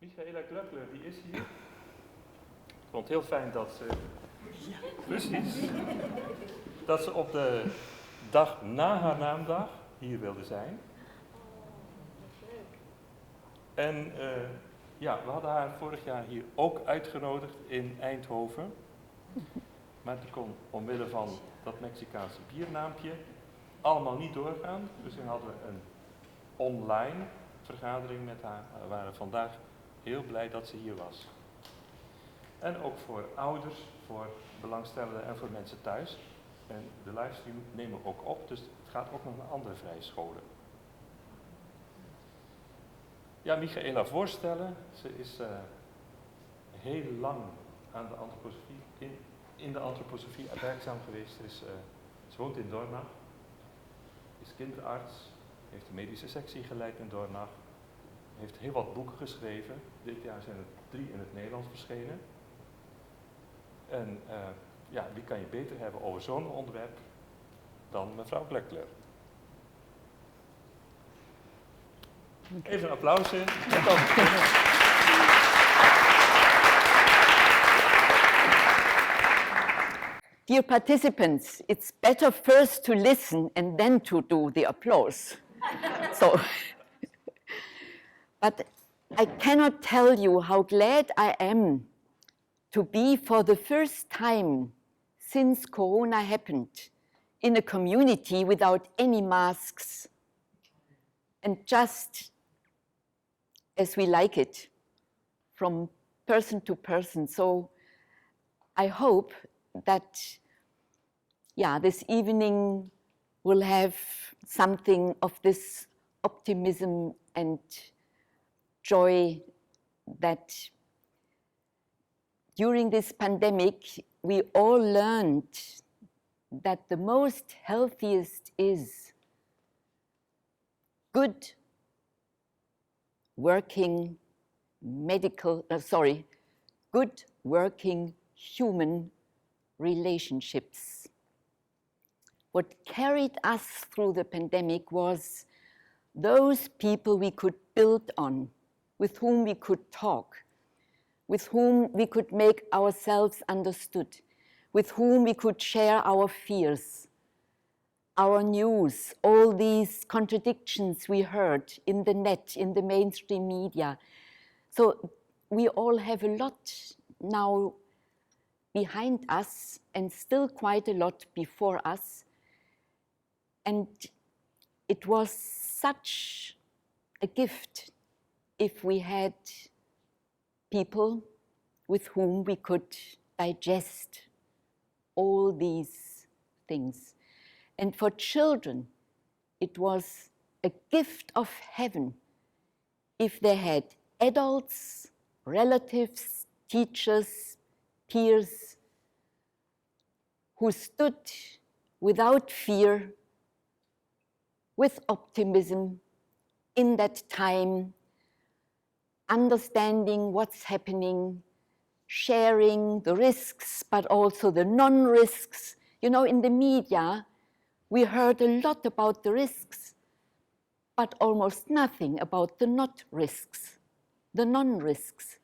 Michaele Glöckler, die is hier. Ik vond het heel fijn dat ze... Ja. Precies. Dat ze op de dag na haar naamdag hier wilde zijn. En ja, we hadden haar vorig jaar hier ook uitgenodigd in Eindhoven. Maar die kon omwille van dat Mexicaanse biernaampje allemaal niet doorgaan. Dus toen hadden we een online vergadering met haar. We waren vandaag heel blij dat ze hier was. En ook voor ouders, voor belangstellenden en voor mensen thuis. En de livestream nemen we ook op, dus het gaat ook nog naar andere vrije scholen. Ja, Michaela voorstellen. Ze is heel lang aan de antroposofie, in de antroposofie werkzaam geweest. Ze woont in Dornach, is kinderarts, heeft de medische sectie geleid in Dornach, heeft heel wat boeken geschreven. Dit jaar zijn er 3 in het Nederlands verschenen. En ja, wie kan je beter hebben over zo'n onderwerp dan mevrouw Glöckler. Even een applausje. Dear participants, it's better first to listen and then to do the applause. But I cannot tell you how glad I am to be for the first time since Corona happened in a community without any masks and just as we like it, from person to person. So I hope that, yeah, this evening will have something of this optimism and joy that during this pandemic, we all learned that the most healthiest is good working good working human relationships. What carried us through the pandemic was those people we could build on, with whom we could talk, with whom we could make ourselves understood, with whom we could share our fears, our news, all these contradictions we heard in the net, in the mainstream media. So we all have a lot now behind us and still quite a lot before us. And it was such a gift if we had people with whom we could digest all these things. And for children, it was a gift of heaven if they had adults, relatives, teachers, peers who stood without fear, with optimism in that time, understanding what's happening, sharing the risks, but also the non-risks. You know, in the media, we heard a lot about the risks, but almost nothing about the not risks, the non-risks.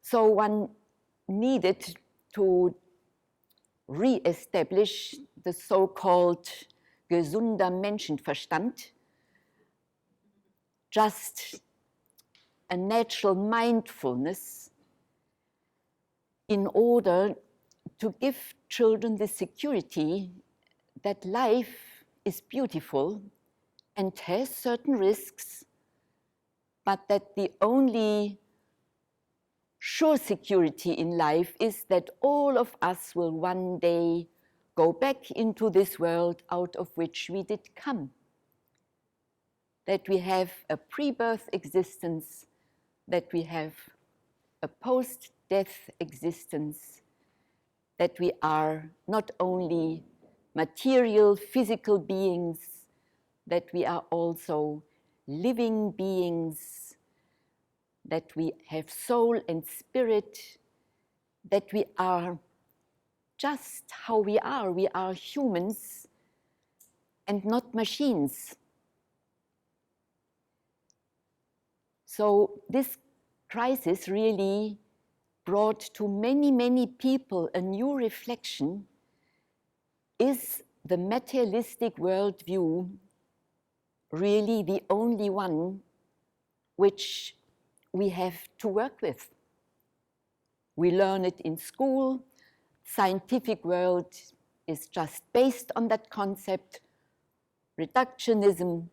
So one needed to re-establish the so-called gesunder Menschenverstand, just a natural mindfulness, in order to give children the security that life is beautiful and has certain risks, but that the only sure security in life is that all of us will one day go back into this world out of which we did come. That we have a pre-birth existence, that we have a post-death existence, that we are not only material, physical beings, that we are also living beings, that we have soul and spirit, that we are just how we are. We are humans and not machines. So this crisis really brought to many, many people a new reflection. Is the materialistic worldview really the only one which we have to work with? We learn it in school. Scientific world is just based on that concept. Reductionism,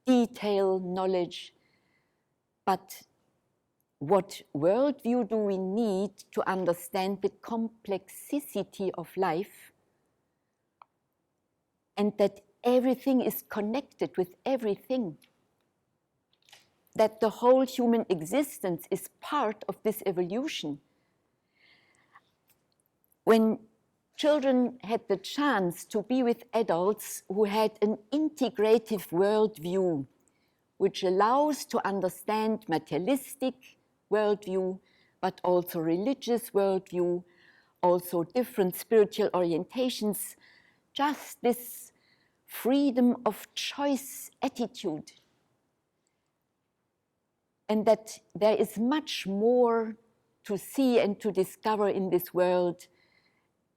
detail, knowledge. But what worldview do we need to understand the complexity of life, and that everything is connected with everything? That the whole human existence is part of this evolution. When children had the chance to be with adults who had an integrative worldview, which allows to understand materialistic worldview, but also religious worldview, also different spiritual orientations, just this freedom of choice attitude. And that there is much more to see and to discover in this world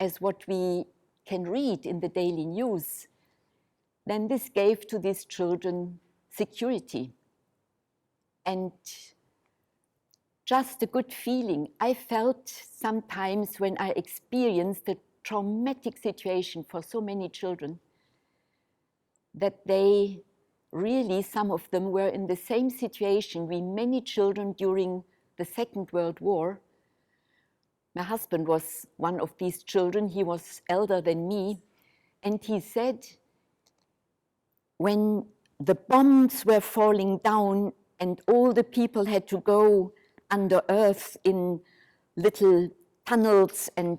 as what we can read in the daily news, then this gave to these children security and just a good feeling. I felt sometimes when I experienced a traumatic situation for so many children, that they really, some of them were in the same situation with many children during the Second World War. My husband was one of these children. He was elder than me. And he said, when the bombs were falling down and all the people had to go under earth in little tunnels and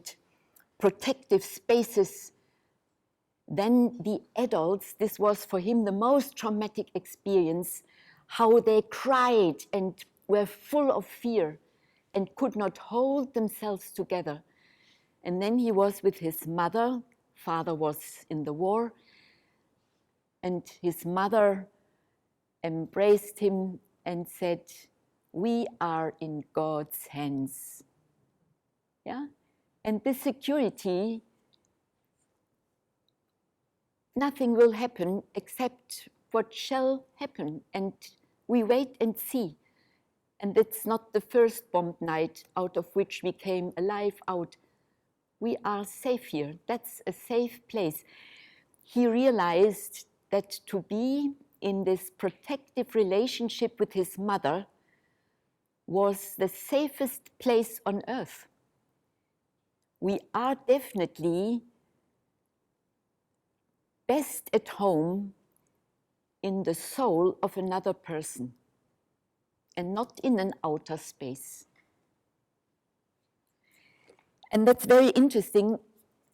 protective spaces, then the adults, this was for him the most traumatic experience, how they cried and were full of fear and could not hold themselves together. And then he was with his mother. Father was in the war, and his mother embraced him and said, "We are in God's hands." Yeah? And this security, nothing will happen except what shall happen, and we wait and see. And it's not the first bomb night out of which we came alive out. We are safe here. That's a safe place. He realized that to be in this protective relationship with his mother was the safest place on earth. We are definitely best at home in the soul of another person and not in an outer space. And that's very interesting.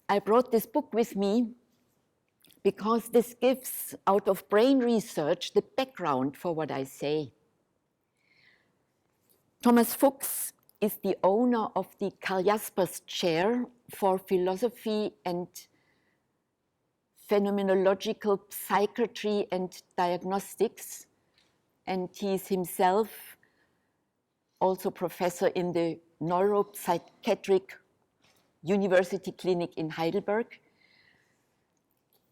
I brought this book with me because this gives, out of brain research, the background for what I say. Thomas Fuchs is the owner of the Karl Jaspers Chair for Philosophy and Phenomenological Psychiatry and Diagnostics, and he is himself also professor in the Neuropsychiatric University Clinic in Heidelberg.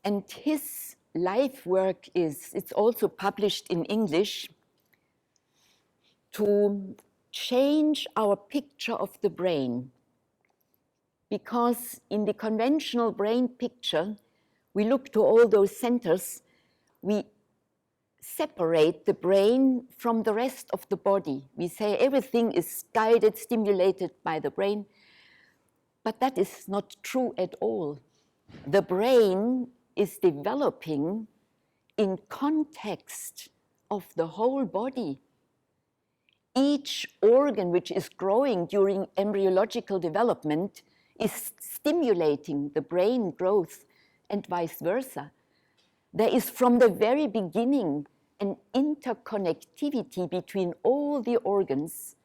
And his life work is, it's also published in English, to change our picture of the brain. Because in the conventional brain picture, we look to all those centers, we separate the brain from the rest of the body. We say everything is guided, stimulated by the brain, but that is not true at all. The brain is developing in context of the whole body. Each organ which is growing during embryological development is stimulating the brain growth and vice versa. There is from the very beginning an interconnectivity between all the organs,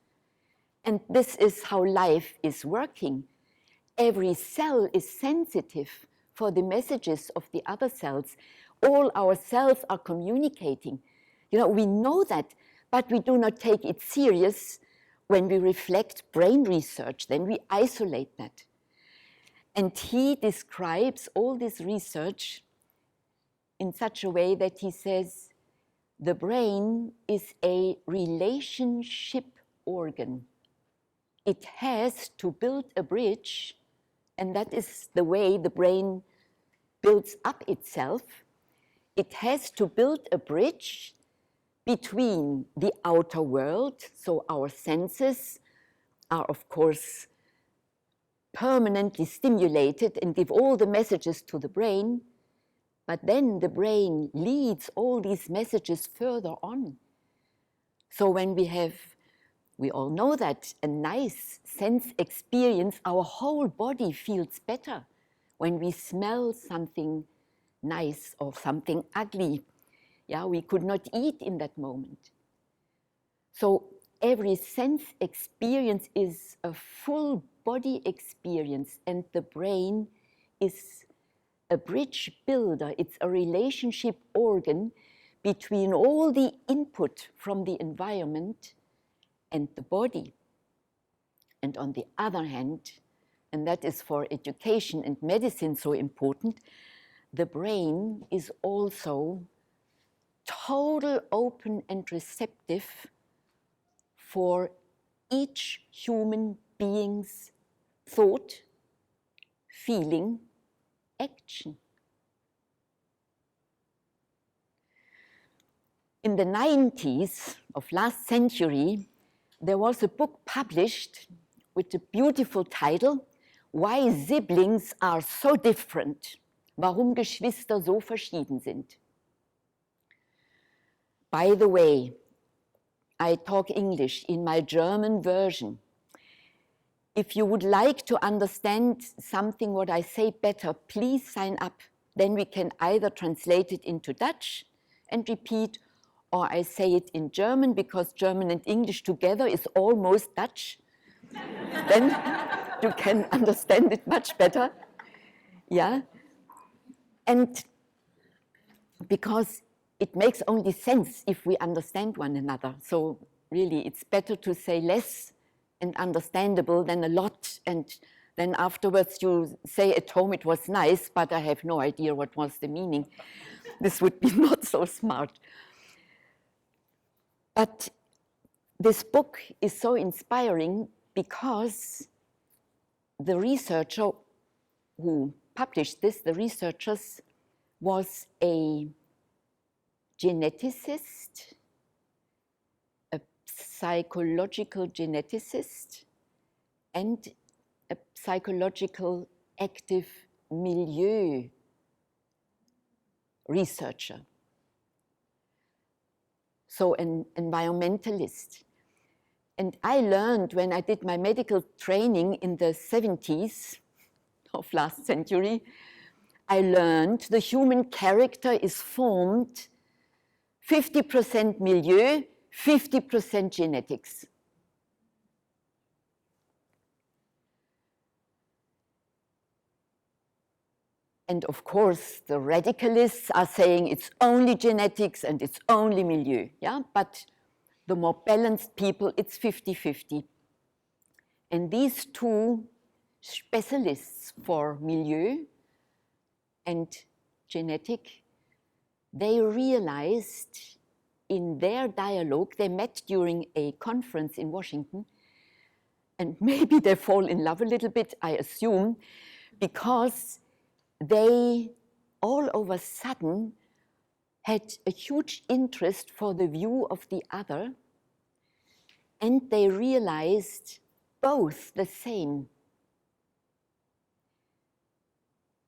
and this is how life is working. Every cell is sensitive for the messages of the other cells. All our cells are communicating. You know, we know that, but we do not take it serious when we reflect brain research, then we isolate that. And he describes all this research in such a way that he says, the brain is a relationship organ. It has to build a bridge, and that is the way the brain builds up itself. It has to build a bridge between the outer world, so our senses are, of course, permanently stimulated and give all the messages to the brain, but then the brain leads all these messages further on. So when we all know that, a nice sense experience, our whole body feels better when we smell something nice or something ugly. Yeah, we could not eat in that moment. So every sense experience is a full body experience, and the brain is a bridge builder. It's a relationship organ between all the input from the environment and the body. And on the other hand, and that is for education and medicine so important, the brain is also total open and receptive for each human being's thought, feeling, action. In the 90s of last century, there was a book published with the beautiful title, Why Siblings Are So Different, Warum Geschwister so verschieden sind. By the way, I talk English in my German version. If you would like to understand something what I say better, please sign up. Then we can either translate it into Dutch and repeat, or I say it in German, because German and English together is almost Dutch. Then you can understand it much better. Yeah. And because it makes only sense if we understand one another. So really, it's better to say less and understandable than a lot, and then afterwards you say at home it was nice, but I have no idea what was the meaning. This would be not so smart. But this book is so inspiring because the researcher who published this, the researchers, was a geneticist, a psychological geneticist, and a psychological active milieu researcher. So an environmentalist. And I learned when I did my medical training in the 70s of last century, I learned the human character is formed 50% milieu, 50% genetics. And of course, the radicalists are saying it's only genetics and it's only milieu, yeah? But the more balanced people, it's 50-50. And these two specialists for milieu and genetic, they realized in their dialogue, they met during a conference in Washington, and maybe they fall in love a little bit, I assume, because they all of a sudden had a huge interest for the view of the other, and they realized both the same.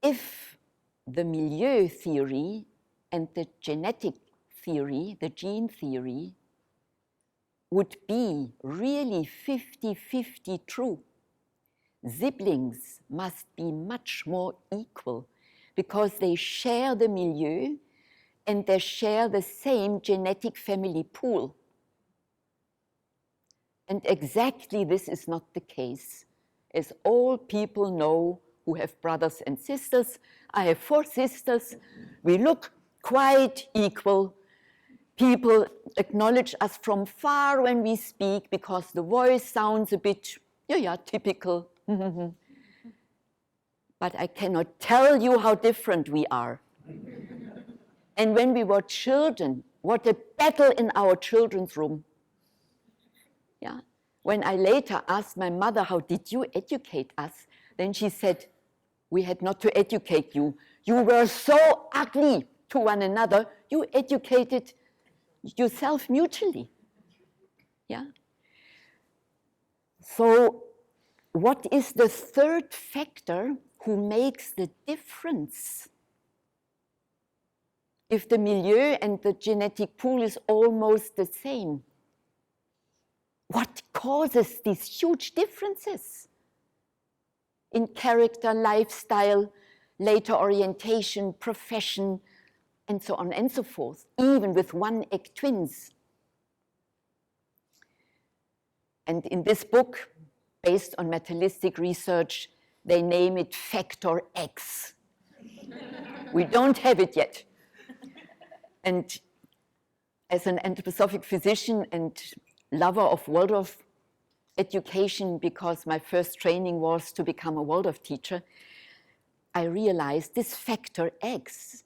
If the milieu theory and the genetic theory, the gene theory, would be really 50-50 true, siblings must be much more equal because they share the milieu and they share the same genetic family pool. And exactly this is not the case. As all people know who have brothers and sisters, I have 4 sisters, we look quite equal. people acknowledge us from far when we speak because the voice sounds a bit, yeah, typical. But I cannot tell you how different we are. And when we were children, what a battle in our children's room. Yeah. When I later asked my mother, how did you educate us? Then she said, we had not to educate you. You were so ugly to one another. You educated yourself mutually. Yeah. So what is the third factor who makes the difference? If the milieu and the genetic pool is almost the same, what causes these huge differences in character, lifestyle, later orientation, profession, and so on and so forth, even with one-egg twins? And in this book, based on materialistic research, they name it factor X. We don't have it yet. And as an anthroposophic physician and lover of Waldorf education, because my first training was to become a Waldorf teacher, I realized this factor X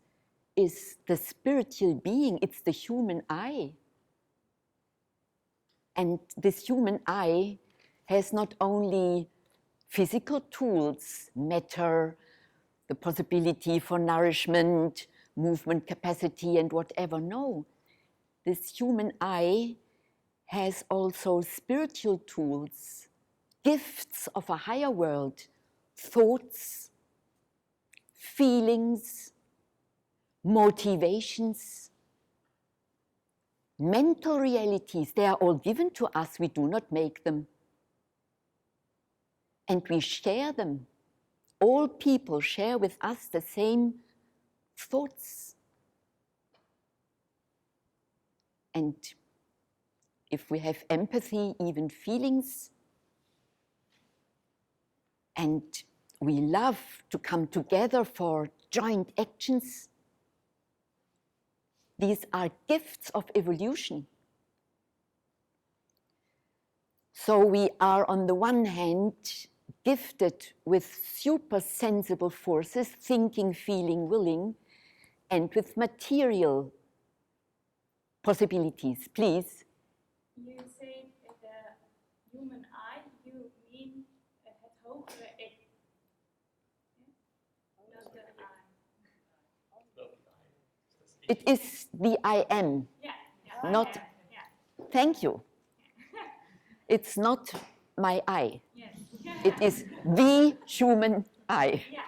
is the spiritual being, it's the human I. And this human I has not only physical tools, matter, the possibility for nourishment, movement capacity, and whatever. No, this human I has also spiritual tools, gifts of a higher world, thoughts, feelings, motivations, mental realities. They are all given to us, we do not make them. And we share them. All people share with us the same thoughts. And if we have empathy, even feelings, and we love to come together for joint actions, these are gifts of evolution. So we are, on the one hand, gifted with super sensible forces, thinking, feeling, willing, and with material possibilities. Please. You say the human eye, you mean het hogere ik. Not the I. It is the I am. Yeah. Not. Yeah. Thank you. It's not my I. Yes. It is the human I. Yeah.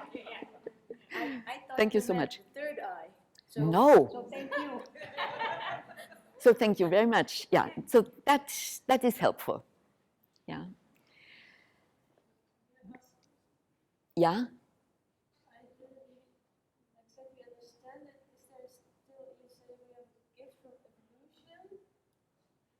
I thought Thank you so much. Third eye. No. So thank you. So thank you very much. Yeah. So that is helpful. Yeah. Yeah. I didn't exactly understand it. Is there still, you say we have a gift from evolution,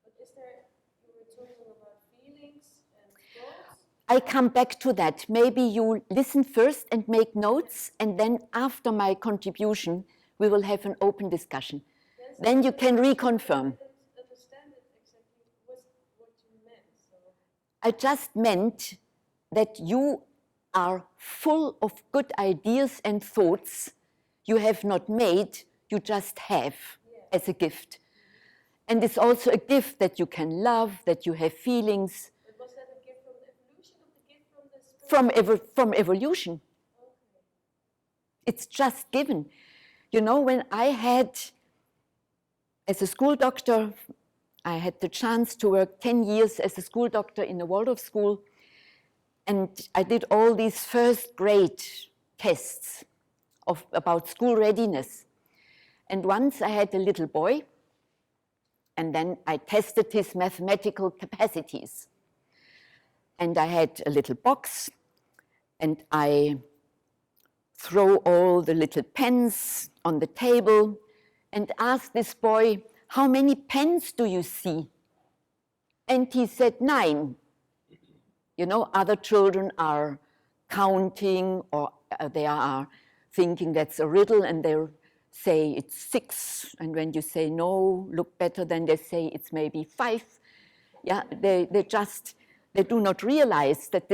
but is there, you were talking about feelings and thoughts? I come back to that. Maybe you listen first and make notes, and then after my contribution, we will have an open discussion. Yes, Then you can reconfirm. I didn't understand it exactly what you meant. So. I just meant that you are full of good ideas and thoughts you have not made, you just have as a gift. And it's also a gift that you can love, that you have feelings. But was that a gift from the evolution or the gift from the spirit? From evolution. Okay. It's just given. You know, when I had, as a school doctor, I had the chance to work 10 years as a school doctor in a Waldorf school, and I did all these first grade tests about school readiness. And once I had a little boy, and then I tested his mathematical capacities. And I had a little box, and I throw all the little pens on the table and asked this boy, how many pens do you see? And he said 9. You know, other children are counting, or they are thinking that's a riddle, and they're say it's 6, and when you say no, look better, then they say it's maybe 5. Yeah, they do not realize that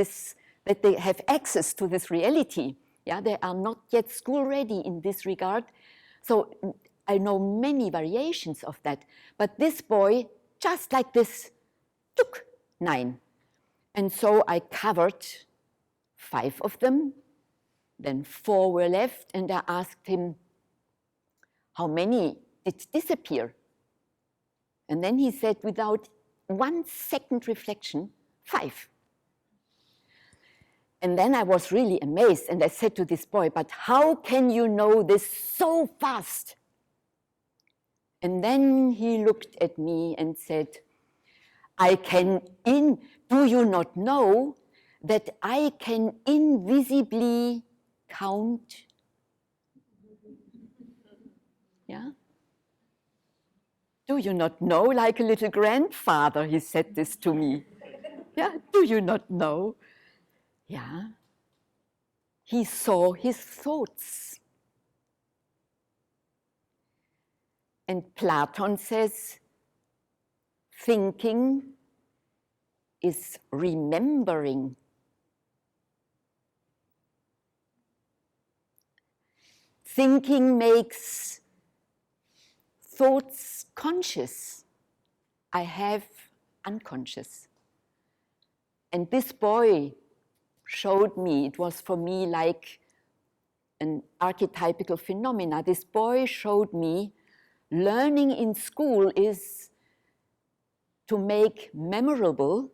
they have access to this reality. Yeah, they are not yet school ready in this regard. So I know many variations of that, but this boy, just like this, took 9. And so I covered 5 of them, then 4 were left, and I asked him, how many did disappear? And then he said, without 1 second reflection, 5. And then I was really amazed, and I said to this boy, but how can you know this so fast? And then he looked at me and said, do you not know that I can invisibly count? Yeah? Do you not know, like a little grandfather, he said this to me. Yeah, do you not know? Yeah. He saw his thoughts. And Platon says, thinking is remembering. Thinking makes thoughts conscious. I have unconscious. And this boy showed me, it was for me like an archetypical phenomena. This boy showed me learning in school is to make memorable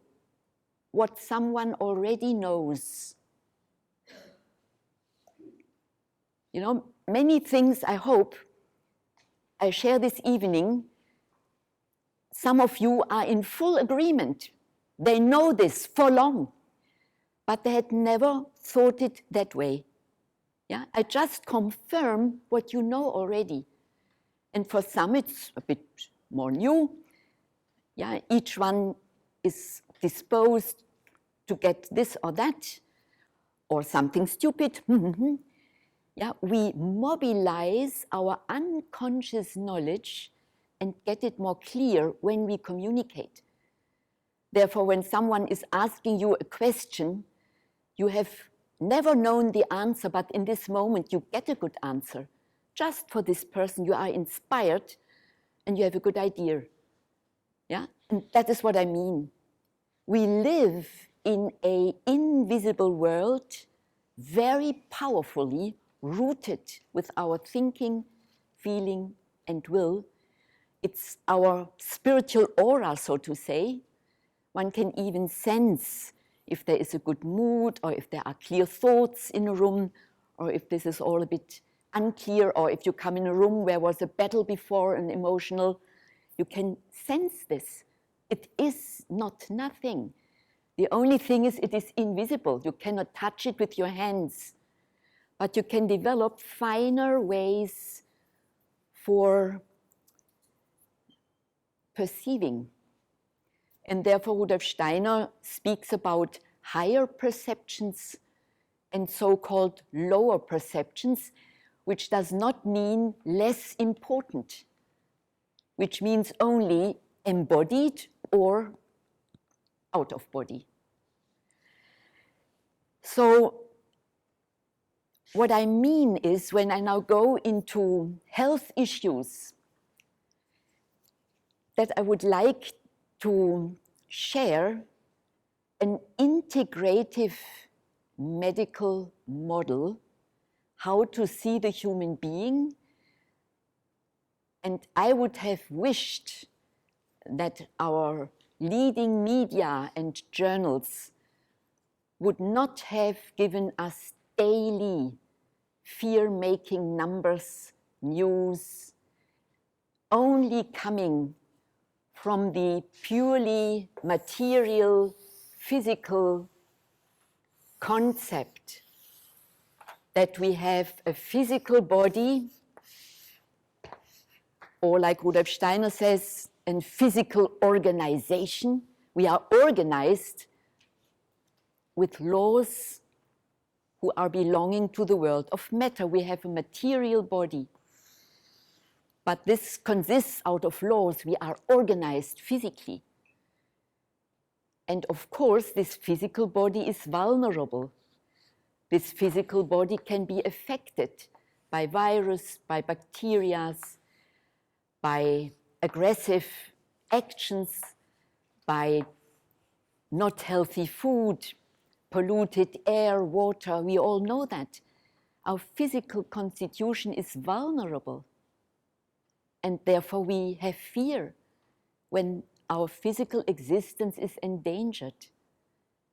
what someone already knows. You know, many things I hope I share this evening, some of you are in full agreement. They know this for long, but they had never thought it that way. Yeah, I just confirm what you know already. And for some, it's a bit more new. Yeah, each one is disposed to get this or that, or something stupid. Yeah, we mobilize our unconscious knowledge and get it more clear when we communicate. Therefore, when someone is asking you a question, you have never known the answer, but in this moment you get a good answer. Just for this person, you are inspired and you have a good idea. Yeah, and that is what I mean. We live in an invisible world, very powerfully rooted with our thinking, feeling, and will. It's our spiritual aura, so to say. One can even sense if there is a good mood, or if there are clear thoughts in a room, or if this is all a bit unclear, or if you come in a room where was a battle before, an emotional, you can sense this. It is not nothing. The only thing is it is invisible. You cannot touch it with your hands, but you can develop finer ways for perceiving. And therefore Rudolf Steiner speaks about higher perceptions and so-called lower perceptions, which does not mean less important, which means only embodied or out of body. So what I mean is, when I now go into health issues, that I would like to share an integrative medical model, how to see the human being. And I would have wished that our leading media and journals would not have given us daily fear-making numbers, news, only coming from the purely material, physical concept that we have a physical body, or like Rudolf Steiner says, a physical organization. We are organized with laws who are belonging to the world of matter. We have a material body. But this consists out of laws. We are organized physically. And of course, this physical body is vulnerable. This physical body can be affected by virus, by bacteria, by aggressive actions, by not healthy food, polluted air, water. We all know that. Our physical constitution is vulnerable. And therefore we have fear when our physical existence is endangered,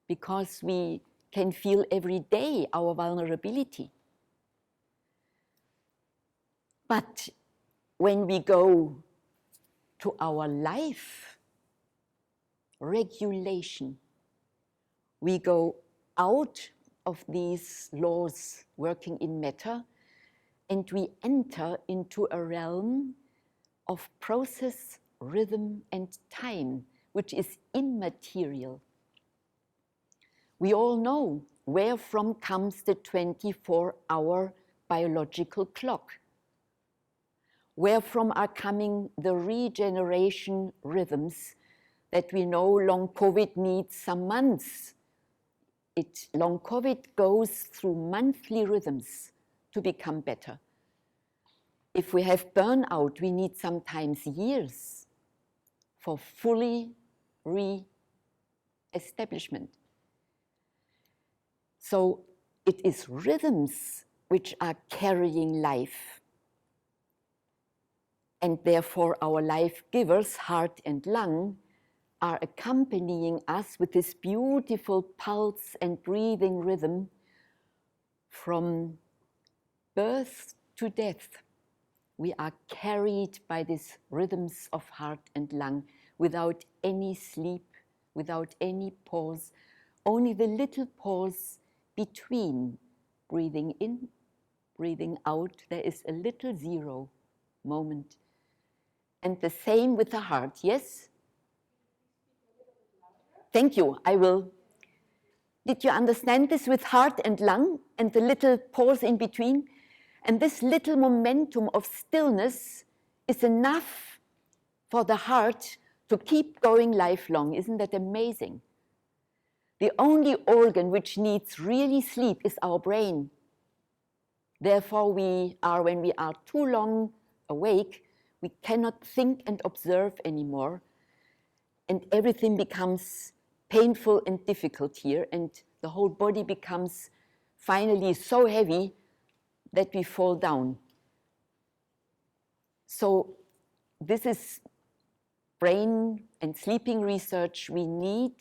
because we can feel every day our vulnerability. But when we go to our life regulation, we go out of these laws working in matter, and we enter into a realm of process, rhythm, and time, which is immaterial. We all know where from comes the 24-hour biological clock. Where from are coming the regeneration rhythms that we know long COVID needs some months. Long COVID goes through monthly rhythms to become better. If we have burnout, we need sometimes years for fully re-establishment. So it is rhythms which are carrying life. And therefore our life givers, heart and lung, are accompanying us with this beautiful pulse and breathing rhythm from birth to death. We are carried by these rhythms of heart and lung without any sleep, without any pause, only the little pause between breathing in, breathing out. There is a little zero moment. And the same with the heart, yes? Thank you, I will. Did you understand this with heart and lung and the little pause in between? And this little momentum of stillness is enough for the heart to keep going lifelong. Isn't that amazing? The only organ which needs really sleep is our brain. Therefore, when we are too long awake, we cannot think and observe anymore. And everything becomes painful and difficult here. And the whole body becomes finally so heavy that we fall down. So this is brain and sleeping research. We need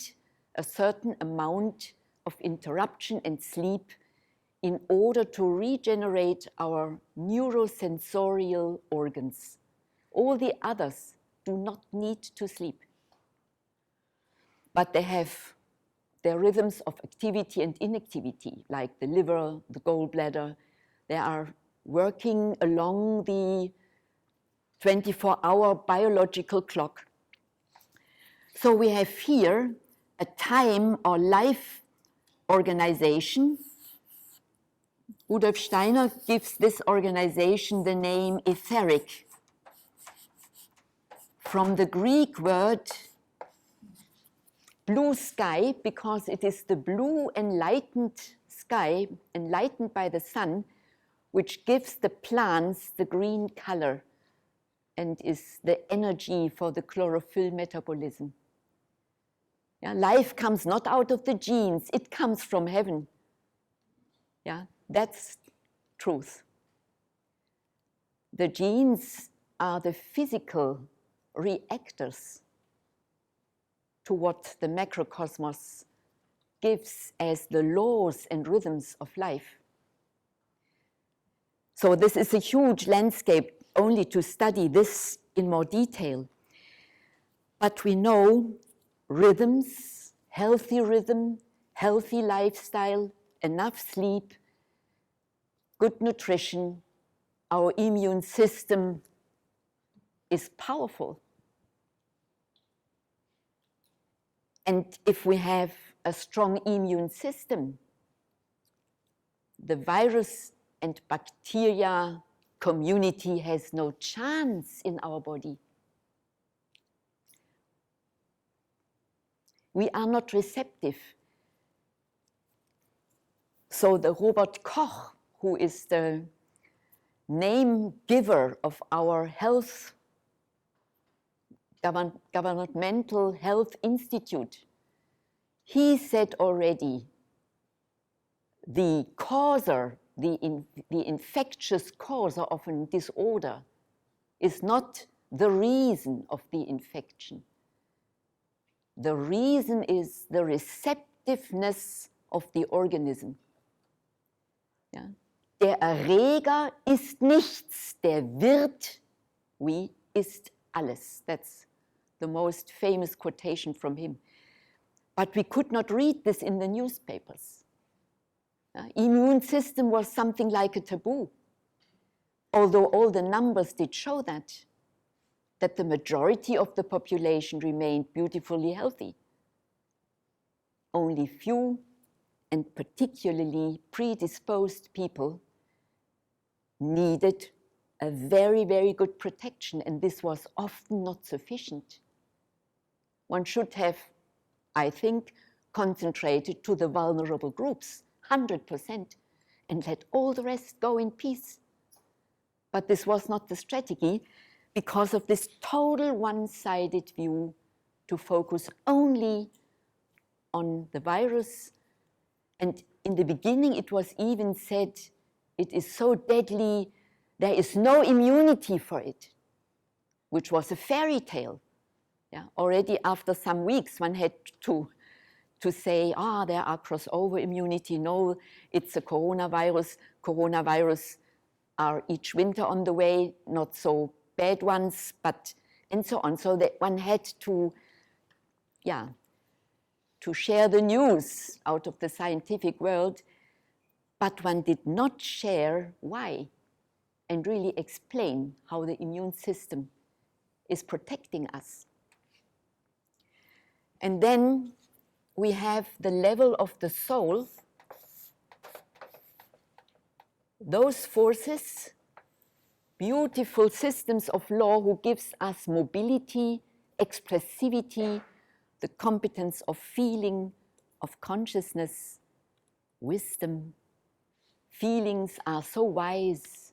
a certain amount of interruption and sleep in order to regenerate our neurosensorial organs. All the others do not need to sleep. But they have their rhythms of activity and inactivity, like the liver, the gallbladder. They are working along the 24-hour biological clock. So we have here a time or life organization. Rudolf Steiner gives this organization the name etheric, from the Greek word blue sky, because it is the blue enlightened sky, enlightened by the sun, which gives the plants the green color and is the energy for the chlorophyll metabolism. Yeah, life comes not out of the genes, it comes from heaven. Yeah, that's truth. The genes are the physical reactors to what the macrocosmos gives as the laws and rhythms of life. So this is a huge landscape only to study this in more detail. But we know rhythms, healthy rhythm, healthy lifestyle, enough sleep, good nutrition, our immune system is powerful. And if we have a strong immune system, the virus and bacteria community has no chance in our body. We are not receptive. So the Robert Koch, who is the name giver of our health, governmental health institute, he said already, the causer, the infectious causer of a disorder is not the reason of the infection. The reason is the receptiveness of the organism. Ja? Der Erreger ist nichts, der Wirt, ist alles. That's the most famous quotation from him. But we could not read this in the newspapers. Immune system was something like a taboo, although all the numbers did show that the majority of the population remained beautifully healthy. Only few and particularly predisposed people needed a very, very good protection, and this was often not sufficient. One should have, I think, concentrated to the vulnerable groups, 100%, and let all the rest go in peace. But this was not the strategy because of this total one-sided view to focus only on the virus. And in the beginning, it was even said, it is so deadly, there is no immunity for it, which was a fairy tale. Yeah, already after some weeks, one had to say, there are crossover immunity. No, it's a coronavirus. Coronavirus are each winter on the way, not so bad ones, but, and so on. So that one had to share the news out of the scientific world, but one did not share why and really explain how the immune system is protecting us. And then we have the level of the soul. Those forces, beautiful systems of law who gives us mobility, expressivity, the competence of feeling, of consciousness, wisdom. Feelings are so wise.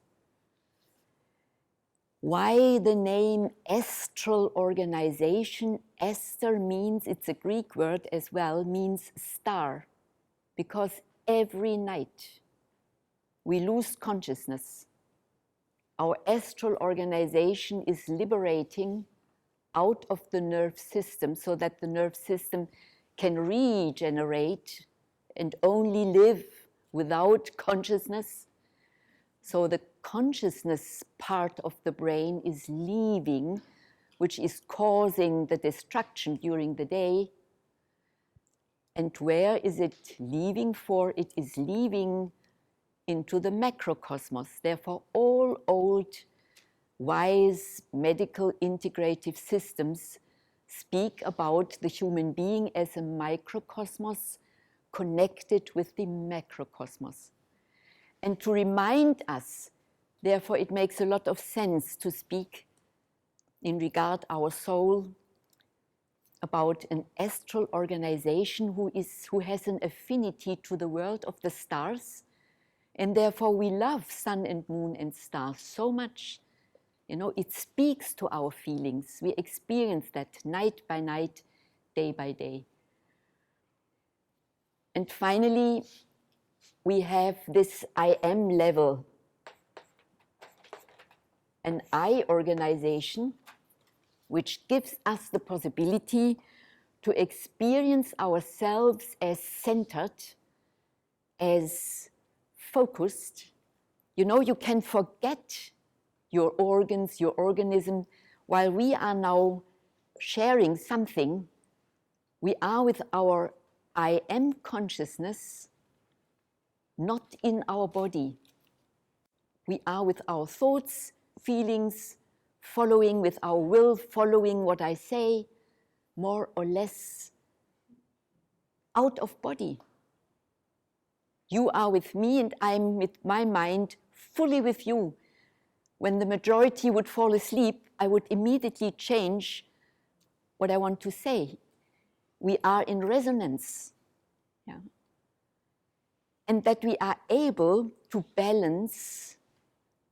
Why the name Astral organization? Aster means, it's a Greek word as well, means star. Because every night we lose consciousness. Our astral organization is liberating out of the nerve system so that the nerve system can regenerate and only live without consciousness. So the consciousness part of the brain is leaving, which is causing the destruction during the day. And where is it leaving for? It is leaving into the macrocosmos. Therefore, all old, wise medical integrative systems speak about the human being as a microcosmos connected with the macrocosmos. And to remind us, therefore, it makes a lot of sense to speak in regard our soul about an astral organization who has an affinity to the world of the stars. And therefore, we love sun and moon and stars so much. You know, it speaks to our feelings. We experience that night by night, day by day. And finally, we have this I am level, an I organization, which gives us the possibility to experience ourselves as centered, as focused. You know, you can forget your organs, your organism. While we are now sharing something, we are with our I am consciousness, not in our body. We are with our thoughts, feelings, following with our will, following what I say, more or less out of body. You are with me and I'm with my mind fully with you. when the majority would fall asleep, I would immediately change what I want to say. We are in resonance. Yeah. And that we are able to balance,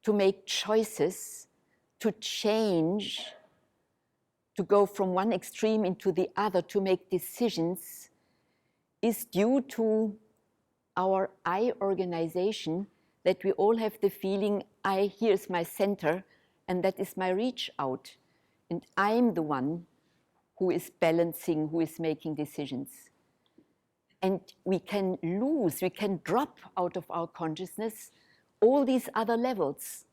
to make choices, to change, to go from one extreme into the other, to make decisions, is due to our I organization, that we all have the feeling, I, here's my center, and that is my reach out. And I'm the one who is balancing, who is making decisions. And we can lose, we can drop out of our consciousness all these other levels.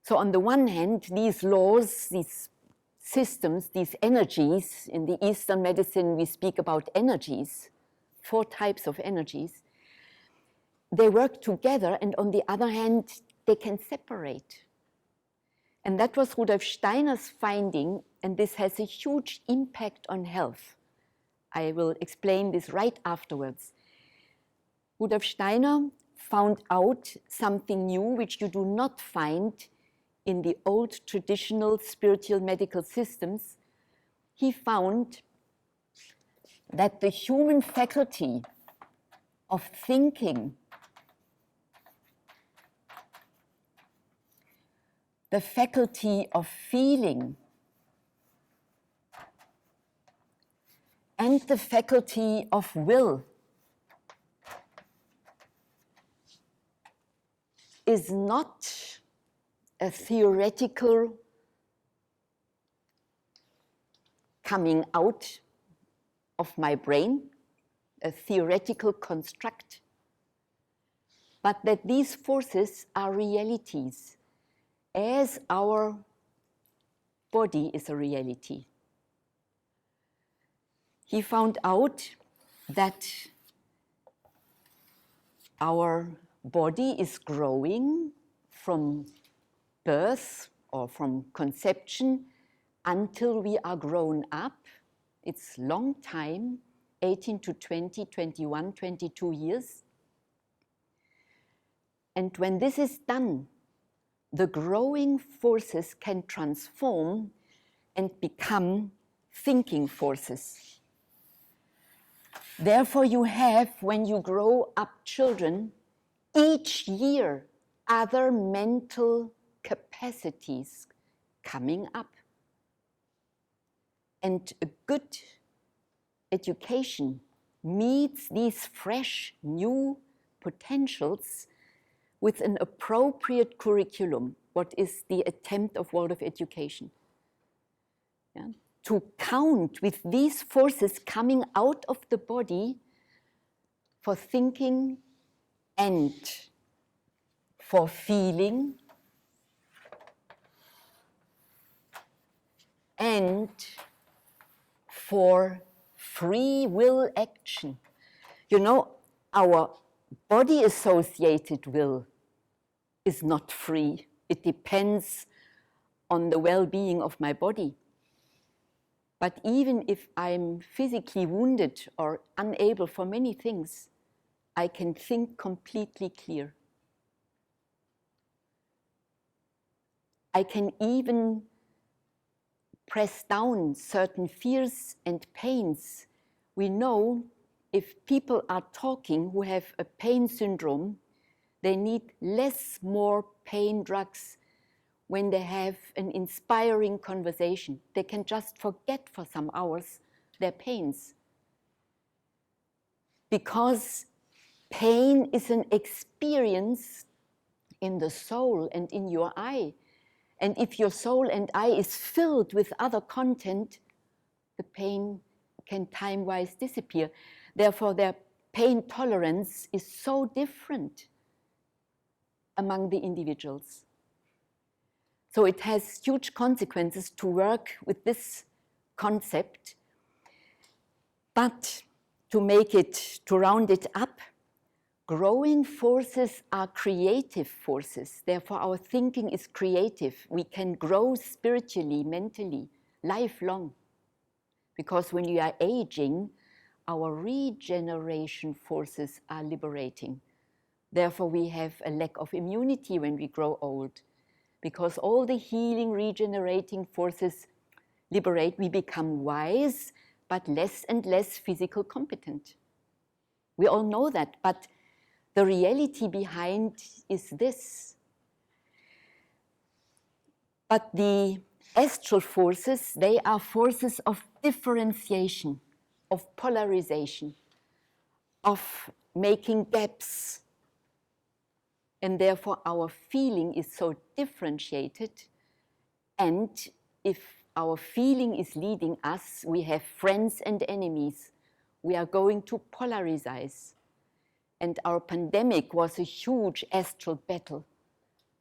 So on the one hand, these laws, these systems, these energies, in the Eastern medicine we speak about energies, 4 types of energies, they work together, and on the other hand, they can separate. And that was Rudolf Steiner's finding, and this has a huge impact on health. I will explain this right afterwards. Rudolf Steiner found out something new which you do not find in the old traditional spiritual medical systems. He found that the human faculty of thinking, the faculty of feeling, and the faculty of will is not a theoretical coming out of my brain, a theoretical construct, but that these forces are realities, as our body is a reality. He found out that our body is growing from birth or from conception until we are grown up. It's a long time, 18 to 20, 21, 22 years. And when this is done, the growing forces can transform and become thinking forces. Therefore, you have, when you grow up children, each year other mental capacities coming up. And a good education meets these fresh, new potentials with an appropriate curriculum, what is the attempt of world of education. Yeah? To count with these forces coming out of the body for thinking and for feeling and for free will action. You know, our body-associated will is not free. It depends on the well-being of my body. But even if I'm physically wounded or unable for many things, I can think completely clear. I can even press down certain fears and pains. We know if people are talking who have a pain syndrome, they need more pain drugs when they have an inspiring conversation. They can just forget for some hours their pains. Because pain is an experience in the soul and in your eye. And if your soul and eye is filled with other content, the pain can time-wise disappear. Therefore, their pain tolerance is so different among the individuals. So it has huge consequences to work with this concept. But to round it up, growing forces are creative forces. Therefore, our thinking is creative. We can grow spiritually, mentally, lifelong. Because when you are aging, our regeneration forces are liberating. Therefore, we have a lack of immunity when we grow old. because all the healing, regenerating forces liberate, we become wise, but less and less physical competent. We all know that, but the reality behind is this. But the astral forces, they are forces of differentiation, of polarization, of making gaps. And therefore our feeling is so differentiated. And if our feeling is leading us, we have friends and enemies. We are going to polarize. And our pandemic was a huge astral battle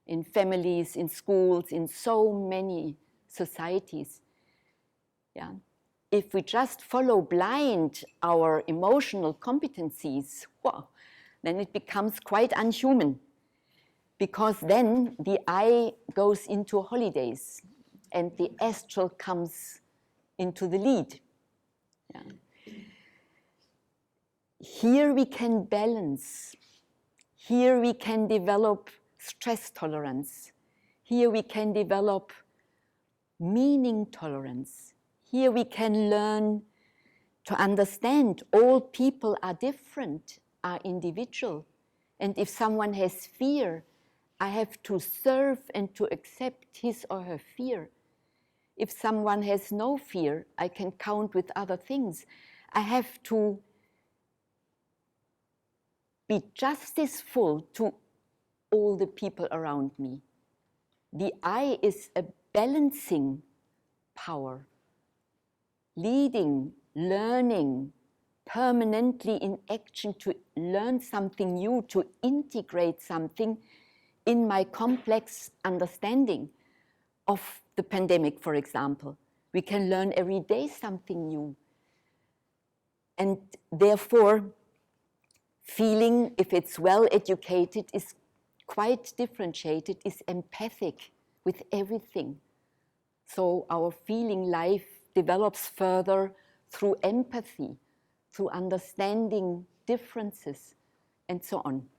in families, in schools, in so many societies. Yeah. If we just follow blind our emotional competencies, wow, then it becomes quite unhuman, because then the I goes into holidays and the astral comes into the lead. Yeah. Here we can balance. Here we can develop stress tolerance. Here we can develop meaning tolerance. Here we can learn to understand all people are different, are individual. And if someone has fear, I have to serve and to accept his or her fear. If someone has no fear, I can count with other things. I have to be justiceful to all the people around me. The I is a balancing power, leading, learning, permanently in action to learn something new, to integrate something in my complex understanding of the pandemic, for example. We can learn every day something new. And therefore, feeling, if it's well educated, is quite differentiated, is empathic with everything. So our feeling life develops further through empathy, through understanding differences, and so on.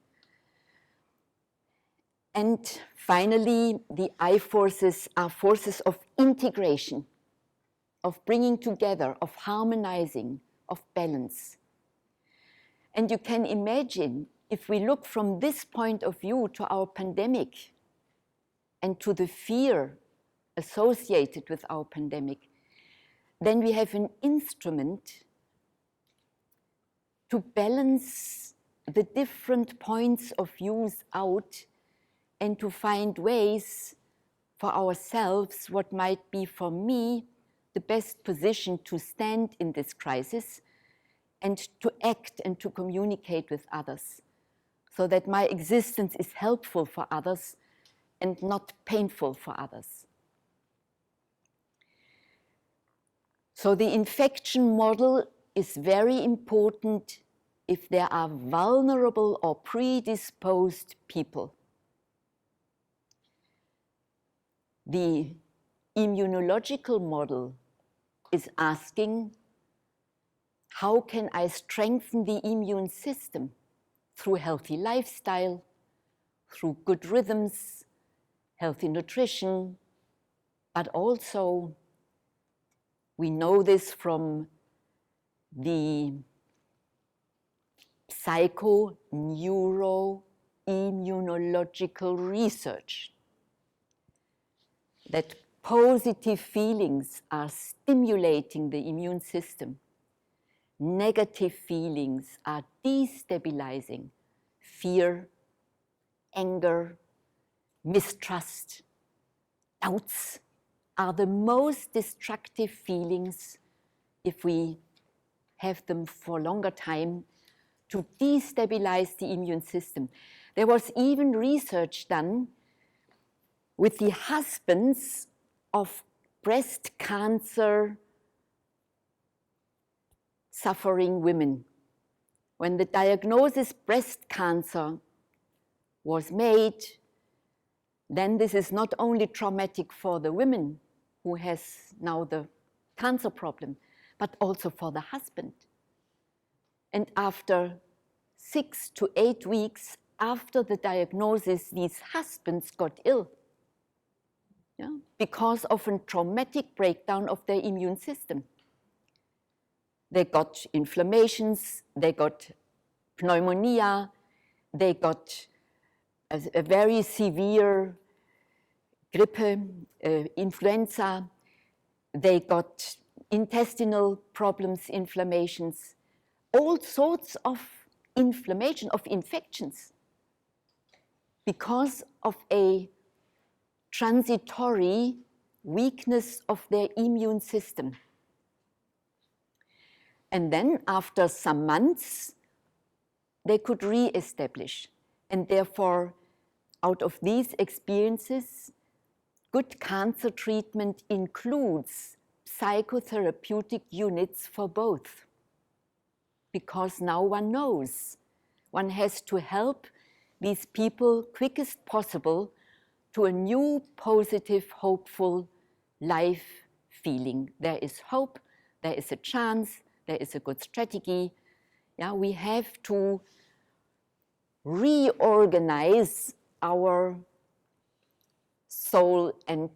And finally, the I forces are forces of integration, of bringing together, of harmonizing, of balance. And you can imagine, if we look from this point of view to our pandemic and to the fear associated with our pandemic, then we have an instrument to balance the different points of views out and to find ways for ourselves what might be for me the best position to stand in this crisis and to act and to communicate with others, so that my existence is helpful for others and not painful for others. So the infection model is very important if there are vulnerable or predisposed people. The immunological model is asking, how can I strengthen the immune system through healthy lifestyle, through good rhythms, healthy nutrition, but also we know this from the psycho-neuro-immunological research that positive feelings are stimulating the immune system. Negative feelings are destabilizing. Fear, anger, mistrust, doubts are the most destructive feelings if we have them for a longer time to destabilize the immune system. There was even research done with the husbands of breast cancer suffering women. When the diagnosis breast cancer was made, then this is not only traumatic for the women who has now the cancer problem, but also for the husband. And after 6 to 8 weeks after the diagnosis, these husbands got ill. yeah, because of a traumatic breakdown of their immune system. They got inflammations, they got pneumonia, they got a very severe grippe, influenza, they got intestinal problems, inflammations, all sorts of inflammation, of infections, because of a transitory weakness of their immune system. And then after some months, they could re-establish. And therefore, out of these experiences, good cancer treatment includes psychotherapeutic units for both. Because now one knows, one has to help these people quickest possible to a new, positive, hopeful life feeling. There is hope, there is a chance, there is a good strategy. Yeah, we have to reorganize our soul and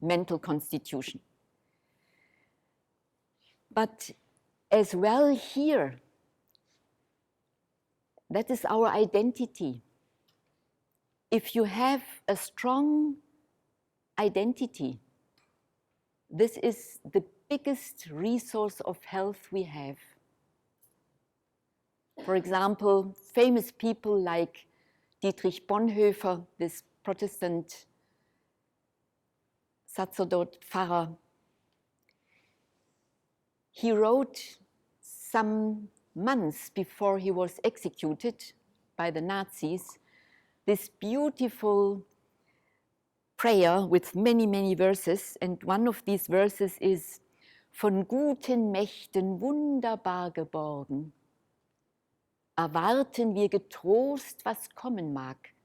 mental constitution. But as well here, that is our identity. If you have a strong identity, this is the biggest resource of health we have. For example, famous people like Dietrich Bonhoeffer, this Protestant Sacerdote, Pfarrer, he wrote some months before he was executed by the Nazis this beautiful prayer with many, many verses. And one of these verses is, von guten Mächten wunderbar geborgen, erwarten wir getrost, was kommen mag.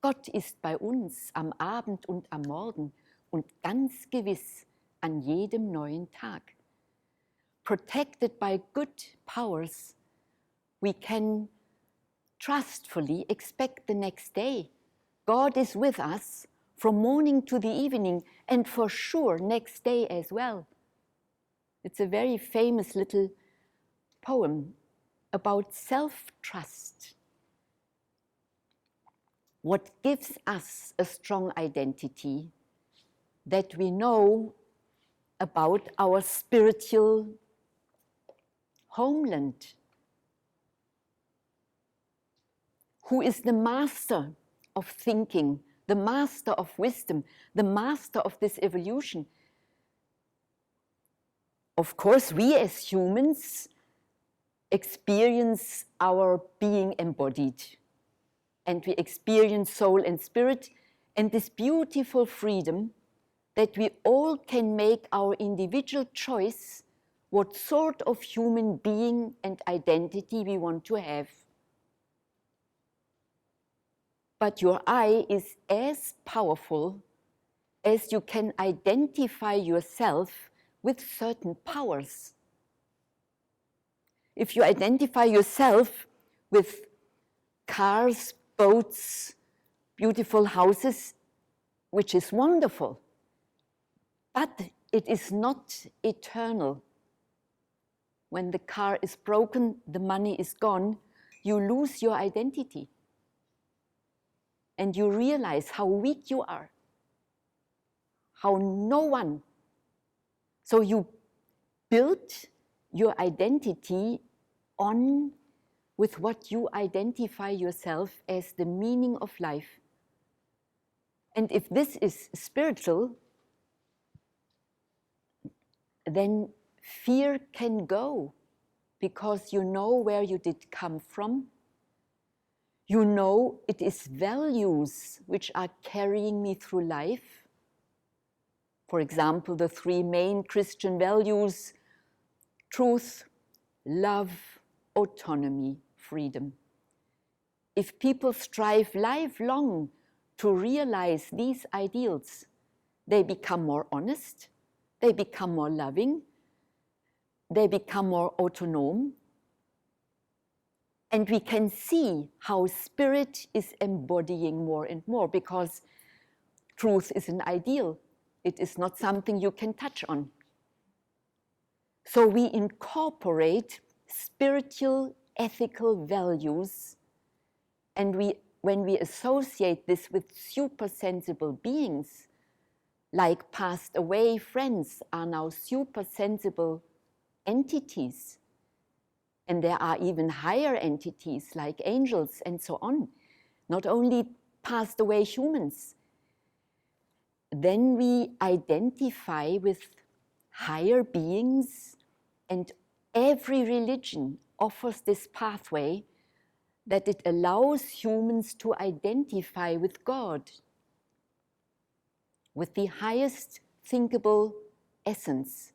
Gott ist bei uns am Abend und am Morgen und ganz gewiss an jedem neuen Tag. Protected by good powers, we can trustfully expect the next day. God is with us from morning to the evening, and for sure next day as well. It's a very famous little poem about self-trust. What gives us a strong identity? That we know about our spiritual homeland. Who is the master of thinking, the master of wisdom, the master of this evolution? Of course, we as humans experience our being embodied, and we experience soul and spirit, and this beautiful freedom that we all can make our individual choice what sort of human being and identity we want to have. But your I is as powerful as you can identify yourself with certain powers. If you identify yourself with cars, boats, beautiful houses, which is wonderful, but it is not eternal. When the car is broken, the money is gone, you lose your identity. And you realize how weak you are, how no one. So you build your identity on with what you identify yourself as the meaning of life. And if this is spiritual, then fear can go, because you know where you did come from. You know it is values which are carrying me through life. For example, the three main Christian values: truth, love, autonomy, freedom. If people strive lifelong to realize these ideals, they become more honest, they become more loving, they become more autonomous. And we can see how spirit is embodying more and more, because truth is an ideal, It is not something you can touch on. So we incorporate spiritual, ethical values, and when we associate this with supersensible beings, like passed away friends are now supersensible entities, and there are even higher entities like angels and so on, not only passed away humans. Then we identify with higher beings, and every religion offers this pathway that it allows humans to identify with God, with the highest thinkable essence.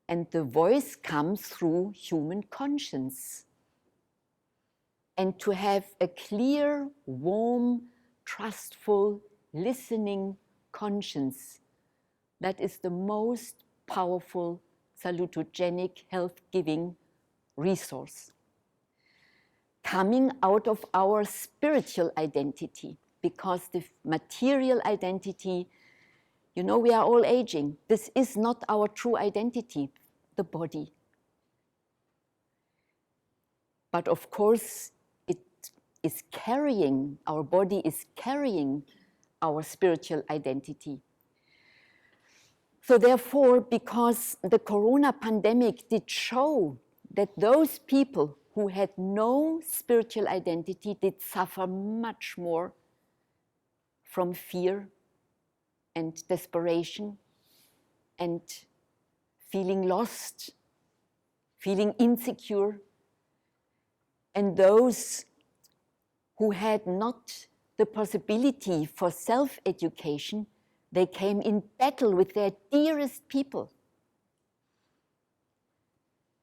And the voice comes through human conscience. And to have a clear, warm, trustful, listening conscience, that is the most powerful, salutogenic, health-giving resource. Coming out of our spiritual identity, because the material identity, you know, we are all aging. This is not our true identity, the body. But of course, it is carrying, our body is carrying our spiritual identity. So therefore, because the corona pandemic did show that those people who had no spiritual identity did suffer much more from fear and desperation and feeling lost, feeling insecure. And those who had not the possibility for self-education, they came in battle with their dearest people.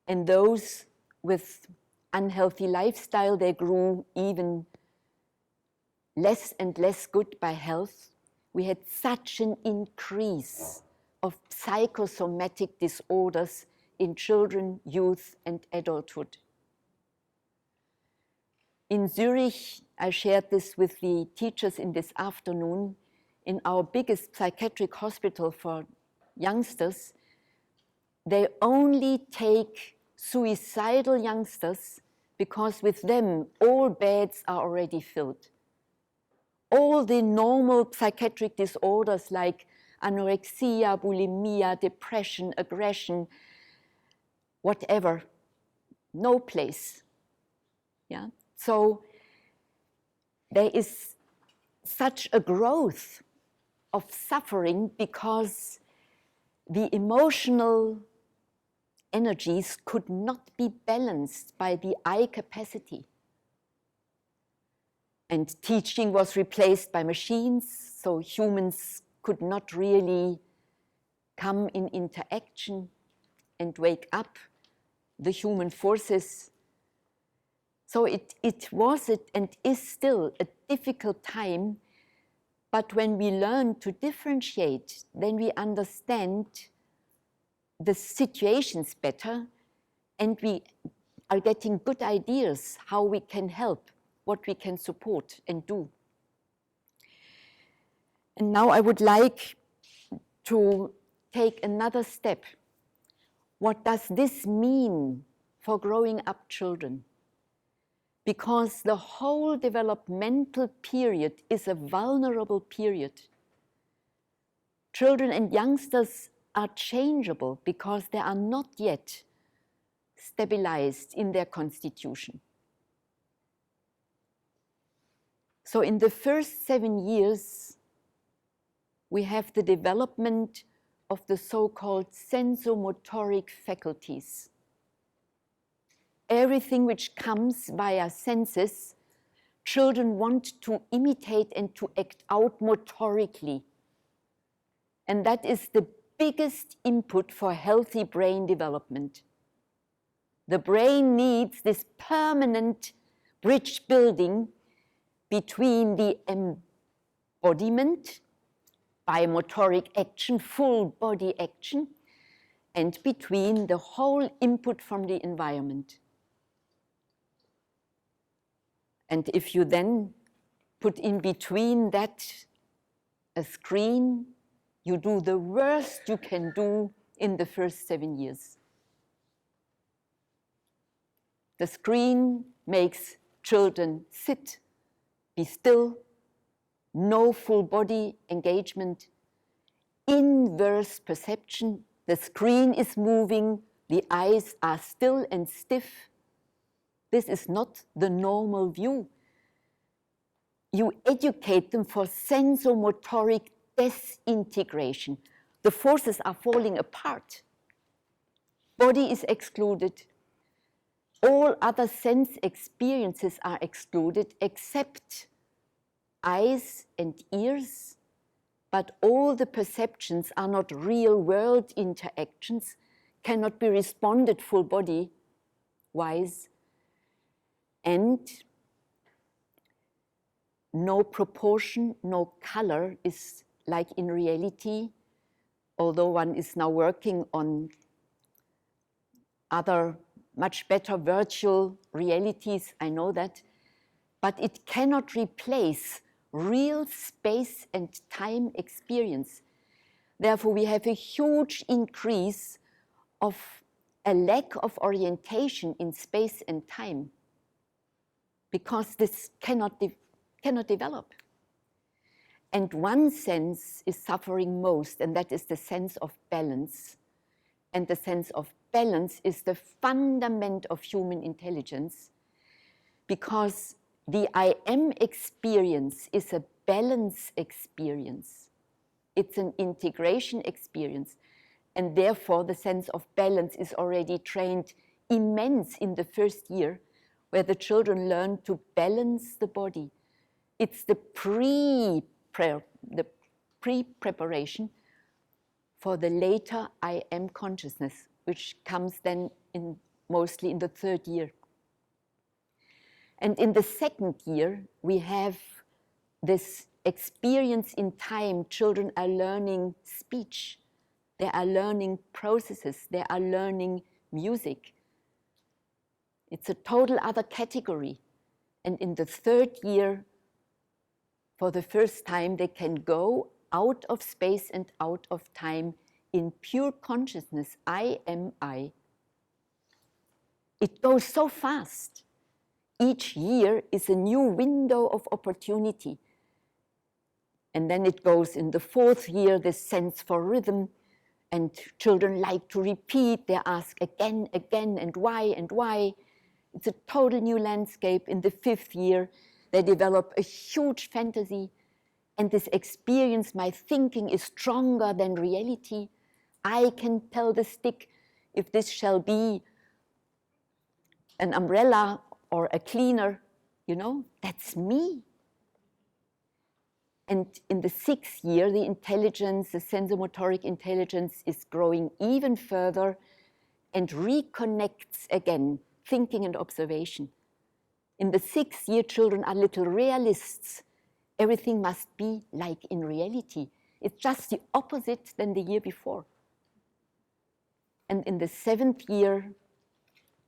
And those with unhealthy lifestyle, they grew even less and less good by health. We had such an increase of psychosomatic disorders in children, youth, and adulthood. In Zurich, I shared this with the teachers in this afternoon, in our biggest psychiatric hospital for youngsters, they only take suicidal youngsters because with them all beds are already filled. All the normal psychiatric disorders like anorexia, bulimia, depression, aggression, whatever, no place. Yeah? So there is such a growth of suffering because the emotional energies could not be balanced by the eye capacity. And teaching was replaced by machines, so humans could not really come in interaction and wake up the human forces. So it was and is still a difficult time, but when we learn to differentiate, then we understand the situations better, and we are getting good ideas how we can help, what we can support and do. And now I would like to take another step. What does this mean for growing up children? Because the whole developmental period is a vulnerable period. Children and youngsters are changeable because they are not yet stabilized in their constitution. So in the first 7 years, we have the development of the so-called sensomotoric faculties. Everything which comes via senses, children want to imitate and to act out motorically. And that is the biggest input for healthy brain development. The brain needs this permanent bridge building between the embodiment, biomotoric action, full body action, and between the whole input from the environment. And if you then put in between that a screen you do the worst you can do in the first 7 years. The screen makes children sit, be still, no full body engagement, inverse perception. The screen is moving, the eyes are still and stiff. This is not the normal view. You educate them for sensomotoric disintegration. The forces are falling apart. Body is excluded. All other sense experiences are excluded except eyes and ears, but all the perceptions are not real world interactions, cannot be responded full body wise, and no proportion, no color is like in reality, although one is now working on other much better virtual realities, I know that, but it cannot replace real space and time experience. Therefore, we have a huge increase of a lack of orientation in space and time, because this cannot develop. And one sense is suffering most, and that is the sense of balance. And the sense of balance is the fundament of human intelligence, because the I am experience is a balance experience. It's an integration experience. And therefore, the sense of balance is already trained immense in the first year, where the children learn to balance the body. It's the pre-preparation for the later I am consciousness, which comes then mostly in the third year. And in the second year, we have this experience in time. Children are learning speech. They are learning processes. They are learning music. It's a total other category. And in the third year, for the first time, they can go out of space and out of time in pure consciousness. I am I. It goes so fast. Each year is a new window of opportunity. And then it goes in the fourth year, this sense for rhythm, and children like to repeat. They ask again, and why. It's a total new landscape. In the fifth year, they develop a huge fantasy, and this experience, my thinking is stronger than reality. I can tell the stick if this shall be an umbrella or a cleaner, you know, that's me. And in the sixth year, the intelligence, the sensomotoric intelligence is growing even further and reconnects again thinking and observation. In the sixth year, children are little realists. Everything must be like in reality. It's just the opposite than the year before. And in the seventh year,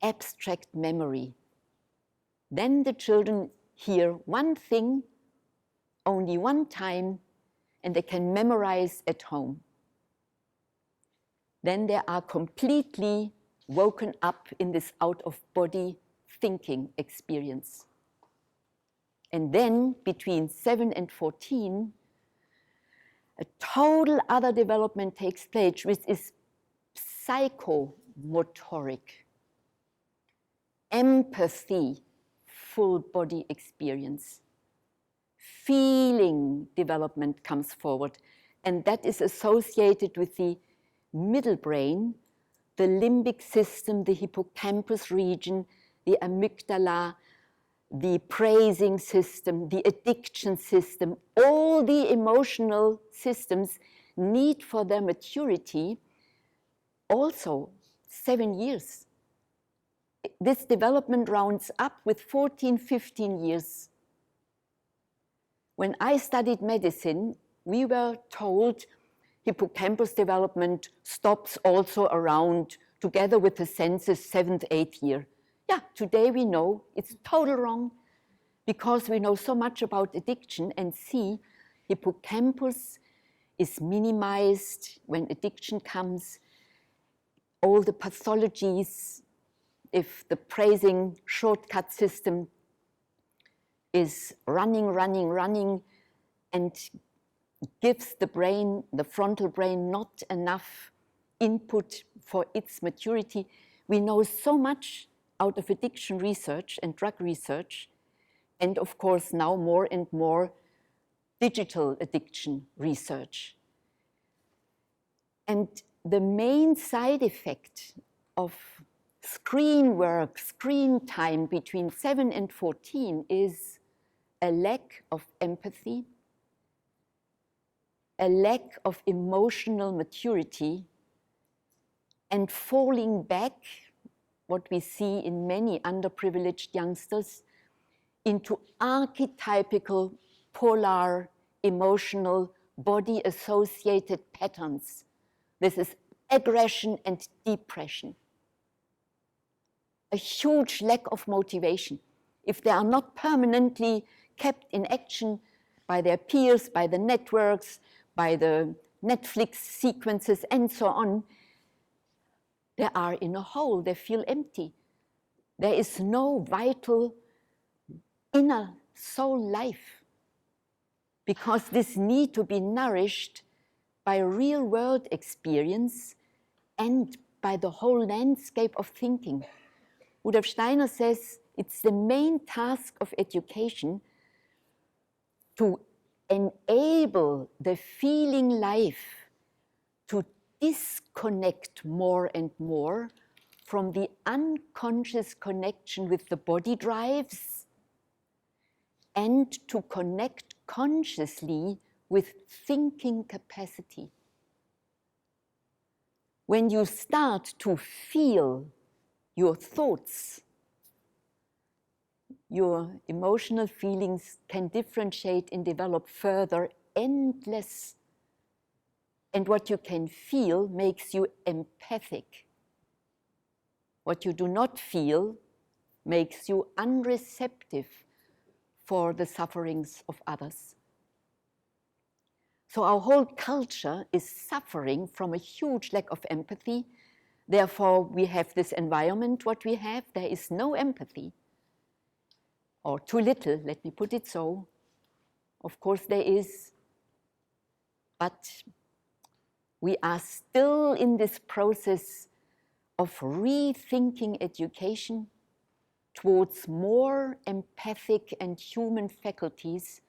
abstract memory. Then the children hear one thing only one time, and they can memorize at home. Then they are completely woken up in this out-of-body thinking experience. And then between 7 and 14, a total other development takes place, which is psychomotoric, empathy, full body experience. Feeling development comes forward, and that is associated with the middle brain, the limbic system, the hippocampus region, the amygdala, the praising system, the addiction system. All the emotional systems need for their maturity also 7 years. This development rounds up with 14, 15 years. When I studied medicine, we were told hippocampus development stops also around, together with the senses, 7th, 8th year. Yeah, today we know it's totally wrong, because we know so much about addiction and see hippocampus is minimized when addiction comes. All the pathologies, if the praising shortcut system is running, and gives the brain, the frontal brain, not enough input for its maturity. We know so much out of addiction research and drug research, and of course now more and more digital addiction research. And the main side effect of screen work, screen time between 7 and 14 is a lack of empathy, a lack of emotional maturity, and falling back, what we see in many underprivileged youngsters, into archetypical, polar, emotional, body-associated patterns. This is aggression and depression. A huge lack of motivation. If they are not permanently kept in action by their peers, by the networks, by the Netflix sequences, and so on, they are in a hole, they feel empty. There is no vital inner soul life, because this need to be nourished by real world experience and by the whole landscape of thinking. Rudolf Steiner says it's the main task of education to enable the feeling life to disconnect more and more from the unconscious connection with the body drives and to connect consciously with thinking capacity. When you start to feel your thoughts, your emotional feelings can differentiate and develop further, endless. And what you can feel makes you empathic. What you do not feel makes you unreceptive for the sufferings of others. So our whole culture is suffering from a huge lack of empathy. Therefore, we have this environment, what we have. There is no empathy, or too little, let me put it so. Of course there is, but we are still in this process of rethinking education towards more empathic and human faculties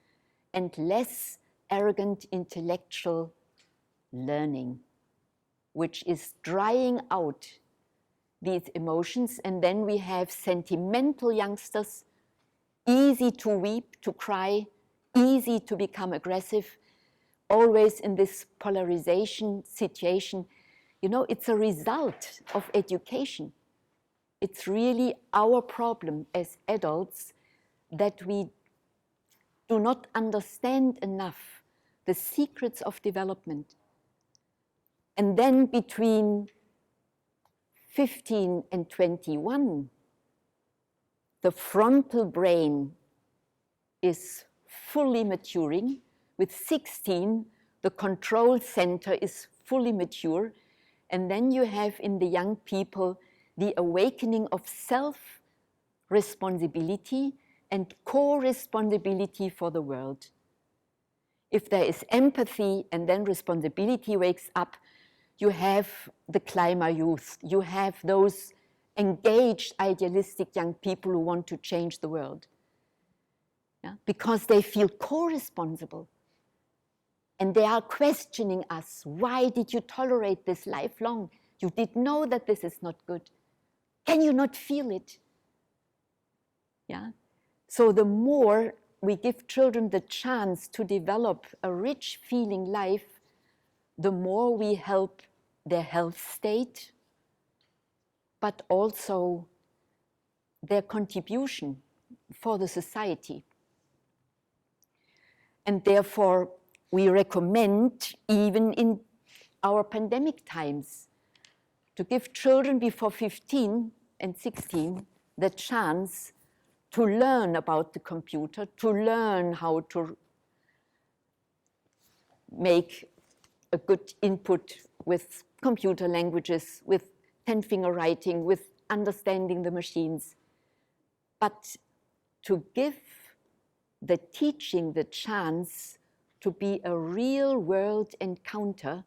and less arrogant intellectual learning, which is drying out these emotions. And then we have sentimental youngsters, easy to weep, to cry, easy to become aggressive, always in this polarization situation. You know, it's a result of education. It's really our problem as adults that we do not understand enough the secrets of development. And then between 15 and 21, the frontal brain is fully maturing. With 16, the control center is fully mature. And then you have in the young people the awakening of self-responsibility and co-responsibility for the world. If there is empathy and then responsibility wakes up, you have the climber youth, you have those engaged, idealistic young people who want to change the world. Yeah? Because they feel co-responsible. And they are questioning us, why did you tolerate this lifelong? You did know that this is not good. Can you not feel it? Yeah? So the more we give children the chance to develop a rich feeling life, the more we help their health state, but also their contribution for the society. And therefore, we recommend, even in our pandemic times, to give children before 15 and 16 the chance to learn about the computer, to learn how to make a good input with computer languages, with 10-finger writing, with understanding the machines. But to give the teaching the chance to be a real world encounter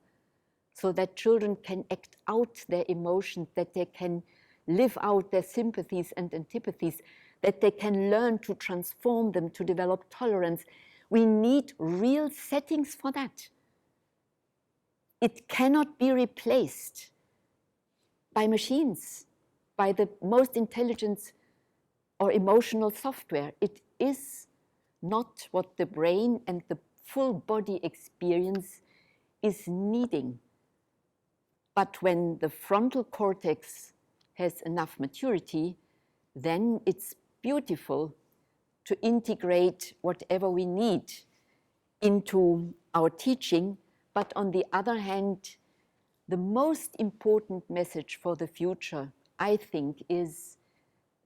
so that children can act out their emotions, that they can live out their sympathies and antipathies, that they can learn to transform them, to develop tolerance. We need real settings for that. It cannot be replaced by machines, by the most intelligent or emotional software. It is not what the brain and the full body experience is needing. But when the frontal cortex has enough maturity, then it's beautiful to integrate whatever we need into our teaching. But on the other hand, the most important message for the future, I think, is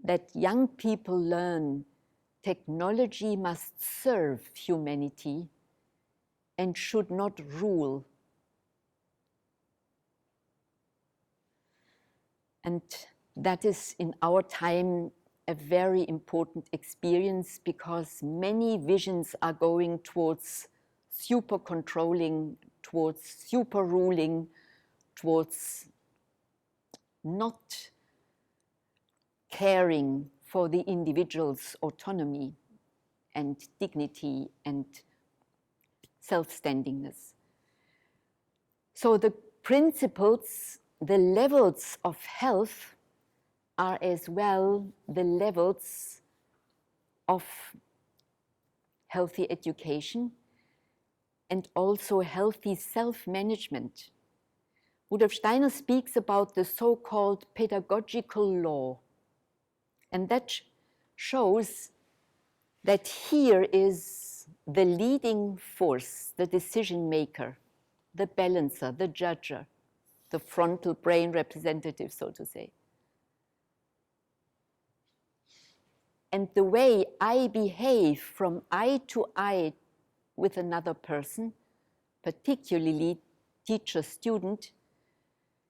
that young people learn technology must serve humanity and should not rule. And that is, in our time, a very important experience, because many visions are going towards super controlling, towards super ruling, towards not caring for the individual's autonomy and dignity and self-standingness. So the principles, the levels of health are as well the levels of healthy education and also healthy self-management. Rudolf Steiner speaks about the so-called pedagogical law, and that shows that here is the leading force, the decision maker, the balancer, the judger, the frontal brain representative, so to say. And the way I behave from eye to eye with another person, particularly teacher-student,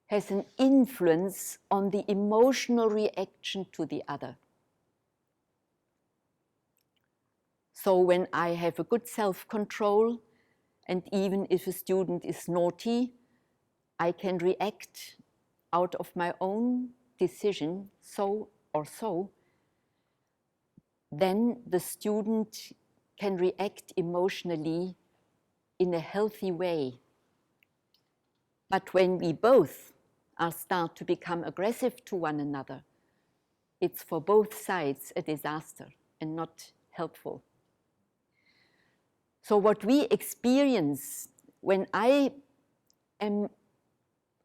has an influence on the emotional reaction to the other. So when I have a good self-control, and even if a student is naughty, I can react out of my own decision, so or so, then the student can react emotionally in a healthy way. But when we both start to become aggressive to one another, it's for both sides a disaster and not helpful. So what we experience when I am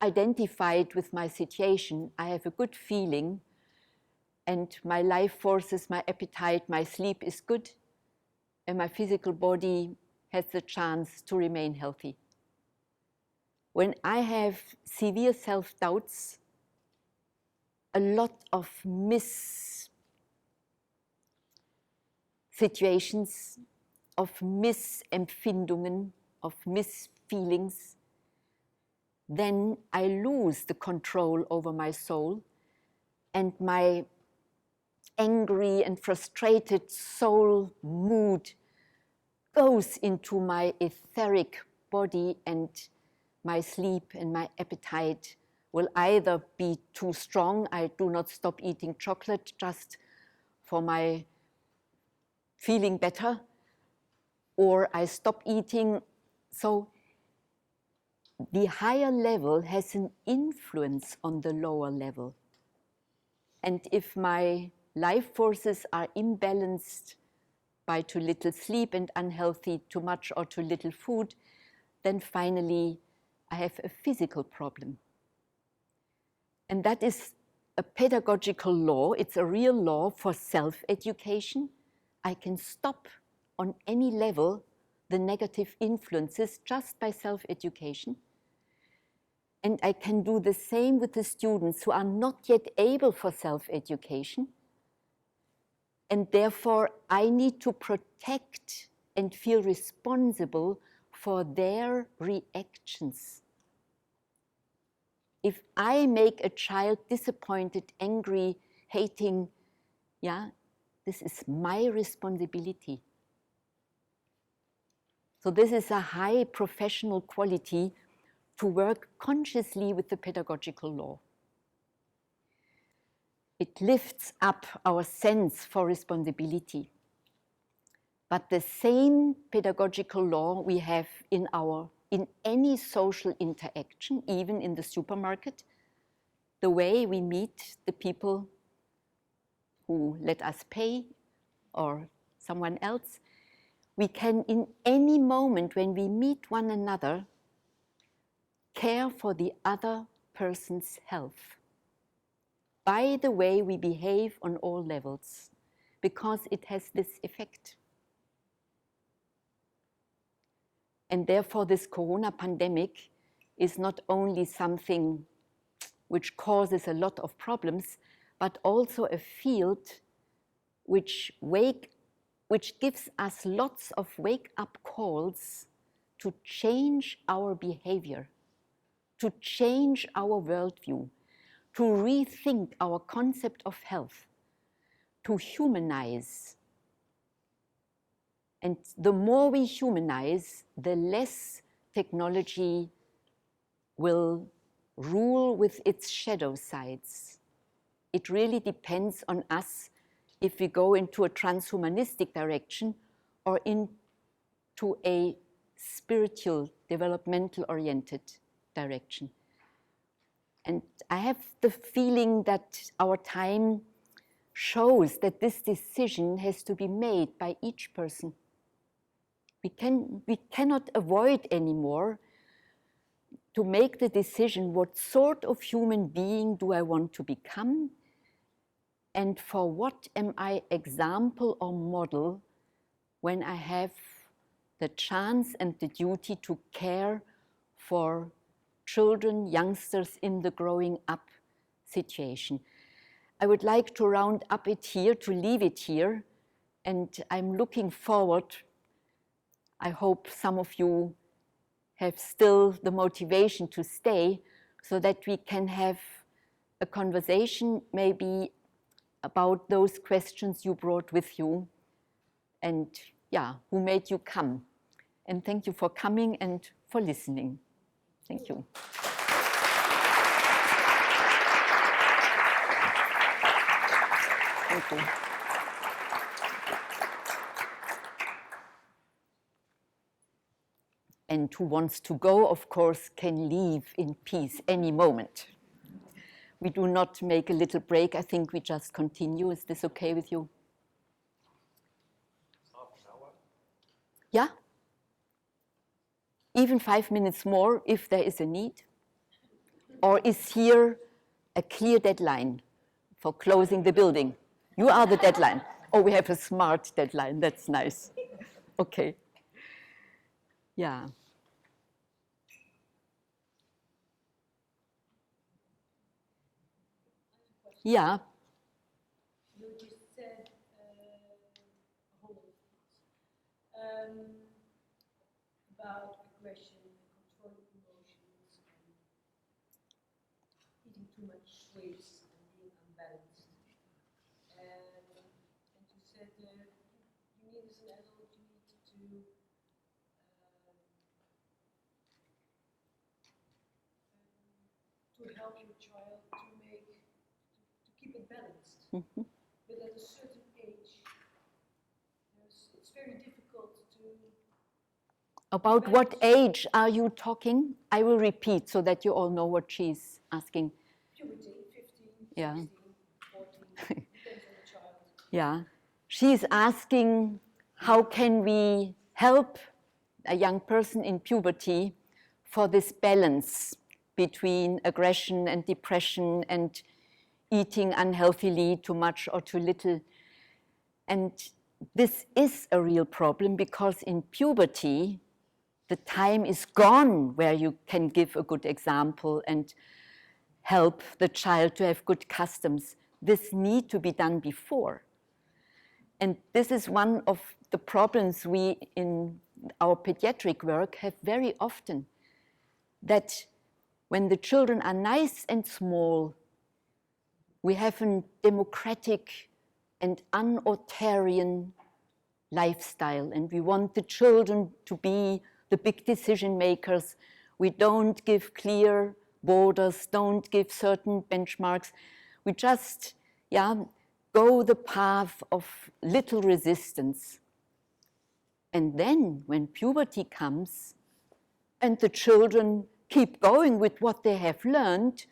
identified with my situation, I have a good feeling, and my life forces, my appetite, my sleep is good, and my physical body has the chance to remain healthy. When I have severe self-doubts, a lot of situations, of Missempfindungen, of misfeelings, then I lose the control over my soul, and my angry and frustrated soul mood goes into my etheric body, and my sleep and my appetite will either be too strong. I do not stop eating chocolate just for my feeling better, or I stop eating. So the higher level has an influence on the lower level. And if my life forces are imbalanced by too little sleep and unhealthy, too much or too little food, then finally I have a physical problem. And that is a pedagogical law. It's a real law for self-education. I can stop on any level the negative influences just by self-education. And I can do the same with the students who are not yet able for self-education. And therefore, I need to protect and feel responsible for their reactions. If I make a child disappointed, angry, hating, yeah, this is my responsibility. So this is a high professional quality to work consciously with the pedagogical law. It lifts up our sense for responsibility. But the same pedagogical law we have in any social interaction, even in the supermarket, the way we meet the people who let us pay or someone else, we can in any moment when we meet one another care for the other person's health by the way we behave on all levels, because it has this effect. And therefore this corona pandemic is not only something which causes a lot of problems, but also a field which gives us lots of wake-up calls to change our behavior, to change our worldview, to rethink our concept of health, to humanize. And the more we humanize, the less technology will rule with its shadow sides. It really depends on us if we go into a transhumanistic direction or into a spiritual, developmental-oriented direction. And I have the feeling that our time shows that this decision has to be made by each person. We cannot avoid anymore to make the decision, what sort of human being do I want to become, and for what am I example or model when I have the chance and the duty to care for children, youngsters in the growing up situation. I would like to round up it here, to leave it here, and I'm looking forward. I hope some of you have still the motivation to stay so that we can have a conversation maybe about those questions you brought with you and yeah, who made you come. And thank you for coming and for listening. Thank you. Thank you. And who wants to go, of course, can leave in peace any moment. We do not make a little break. I think we just continue. Is this okay with you? Half an hour. Yeah? Even 5 minutes more if there is a need? Or is here a clear deadline for closing the building? You are the deadline. Oh, we have a smart deadline. That's nice. Okay. Yeah. Yeah. You just said a whole lot of things about aggression and controlling emotions and eating too much sweets and being unbalanced. And you said you need as an adult, you need to help your child to keep it balanced. Mm-hmm. But at a certain age, it's very difficult to... About what age are you talking? I will repeat so that you all know what she's asking. Puberty, 15, Yeah. 16, 14, depends on the child. Yeah. She's asking, how can we help a young person in puberty for this balance between aggression and depression and eating unhealthily, too much or too little. And this is a real problem because in puberty, the time is gone where you can give a good example and help the child to have good customs. This needs to be done before. And this is one of the problems we in our pediatric work have very often that when the children are nice and small, we have a democratic and unauthoritarian lifestyle, and we want the children to be the big decision makers. We don't give clear borders, don't give certain benchmarks. We just, go the path of little resistance. And then when puberty comes and the children keep going with what they have learned,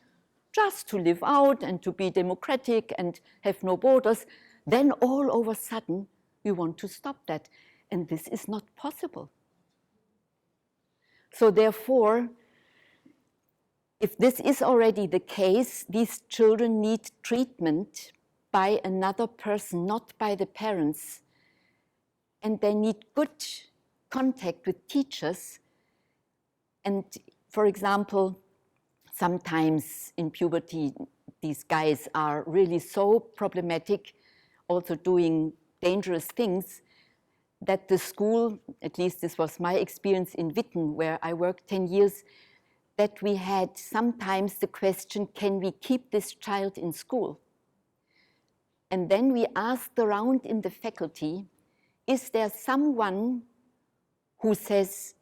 just to live out and to be democratic and have no borders, then all of a sudden we want to stop that. And this is not possible. So therefore, if this is already the case, these children need treatment by another person, not by the parents. And they need good contact with teachers. And for example, sometimes in puberty, these guys are really so problematic, also doing dangerous things, that the school, at least this was my experience in Witten, where I worked 10 years, that we had sometimes the question, can we keep this child in school? And then we asked around in the faculty, is there someone who says,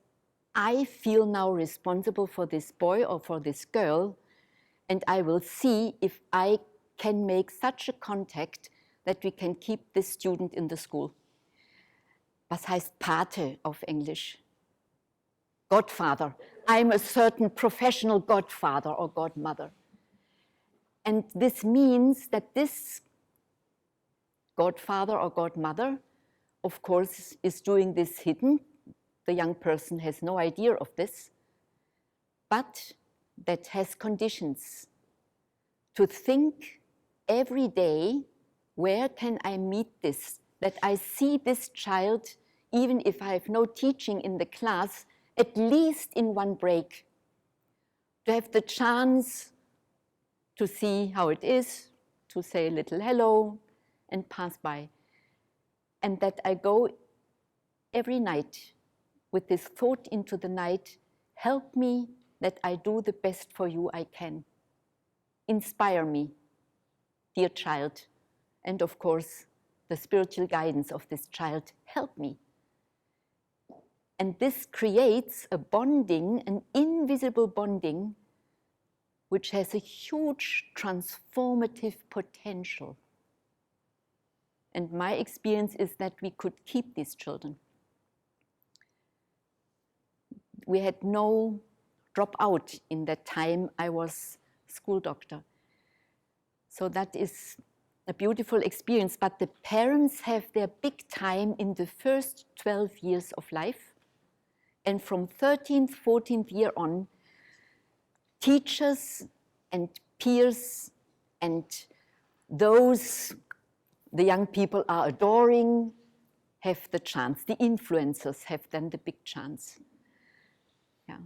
I feel now responsible for this boy or for this girl, and I will see if I can make such a contact that we can keep this student in the school. Was heißt Pate auf Englisch? Godfather. I'm a certain professional godfather or godmother. And this means that this godfather or godmother, of course, is doing this hidden. The young person has no idea of this, but that has conditions to think every day, where can I meet this? That I see this child, even if I have no teaching in the class, at least in one break, to have the chance to see how it is, to say a little hello and pass by. And that I go every night with this thought into the night, help me that I do the best for you I can. Inspire me, dear child. And of course, the spiritual guidance of this child, help me. And this creates a bonding, an invisible bonding, which has a huge transformative potential. And my experience is that we could keep these children. We had no dropout in that time I was school doctor. So that is a beautiful experience, but the parents have their big time in the first 12 years of life. And from 13th, 14th year on, teachers and peers and those the young people are adoring have the chance. The influencers have then the big chance. Yeah.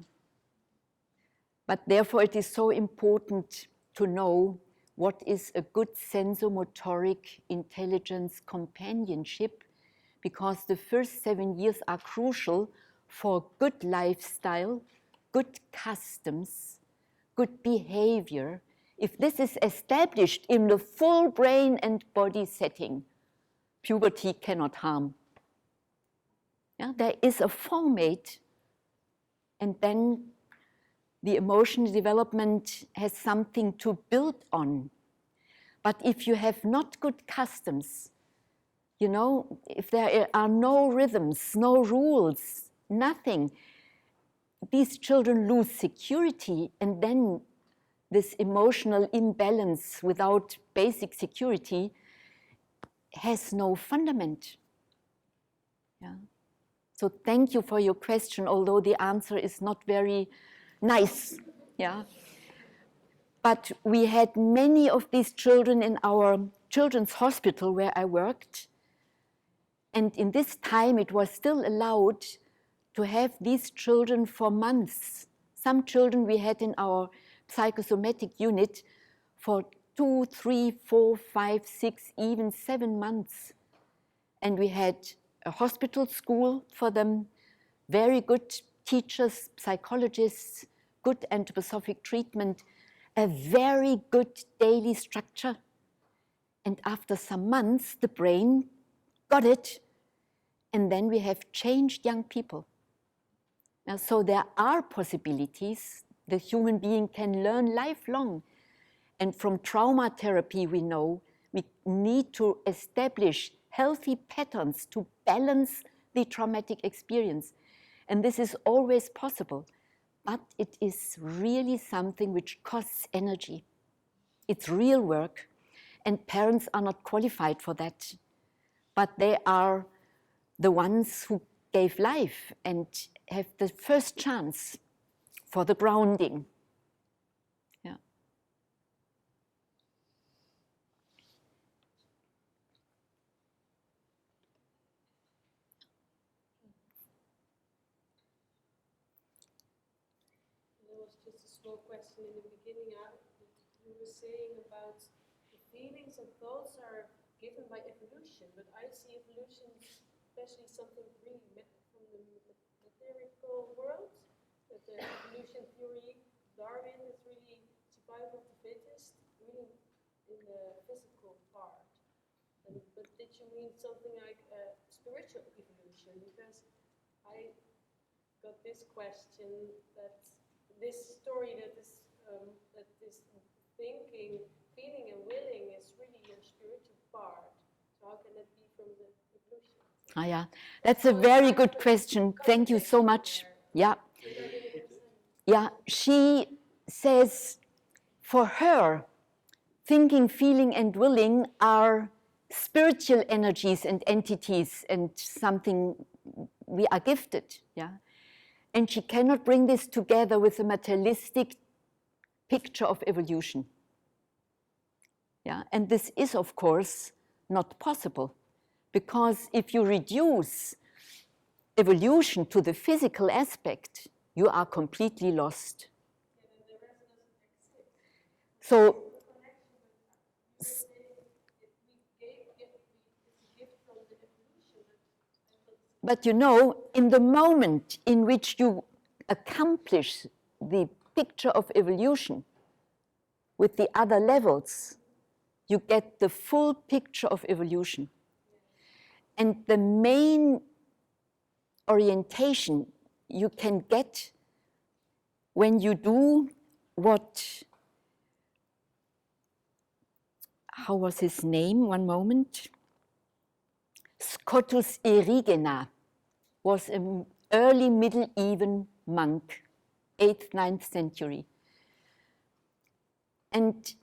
But therefore it is so important to know what is a good sensomotoric intelligence companionship, because the first 7 years are crucial for good lifestyle, good customs, good behavior. If this is established in the full brain and body setting, puberty cannot harm. Yeah, there is a formate, and then the emotional development has something to build on. But if you have not good customs, you know, if there are no rhythms, no rules, nothing, these children lose security, and then this emotional imbalance without basic security has no fundament. Yeah. So thank you for your question, although the answer is not very nice. Yeah. But we had many of these children in our children's hospital where I worked. And in this time, it was still allowed to have these children for months. Some children we had in our psychosomatic unit for 2, 3, 4, 5, 6, even 7 months. And we had a hospital school for them, very good teachers, psychologists, good anthroposophic treatment, a very good daily structure. And after some months, the brain got it. And then we have changed young people. Now, so there are possibilities. The human being can learn lifelong. And from trauma therapy, we know we need to establish healthy patterns to balance the traumatic experience. And this is always possible, but it is really something which costs energy. It's real work, and parents are not qualified for that. But they are the ones who gave life and have the first chance for the grounding. Yeah. There was just a small question in the beginning. You were saying about the feelings and thoughts are given by evolution, but I see evolution especially something really from the material world, that the evolution theory, Darwin is really survival of the fittest, really in the physical part. But did you mean something like spiritual evolution? Because I got this question that this story that this thinking, feeling and willing is really a spiritual part. So how can it be from the evolution? Ah, yeah, that's a very good question. Thank you so much. Yeah. Yeah, she says for her, thinking, feeling, and willing are spiritual energies and entities and something we are gifted. Yeah. And she cannot bring this together with a materialistic picture of evolution. Yeah. And this is, of course, not possible. Because if you reduce evolution to the physical aspect, you are completely lost. So, but you know, in the moment in which you accomplish the picture of evolution with the other levels, you get the full picture of evolution. And the main orientation you can get when you do what, how was his name, one moment? Scotus Erigena was an early medieval monk, 8th, 9th century. And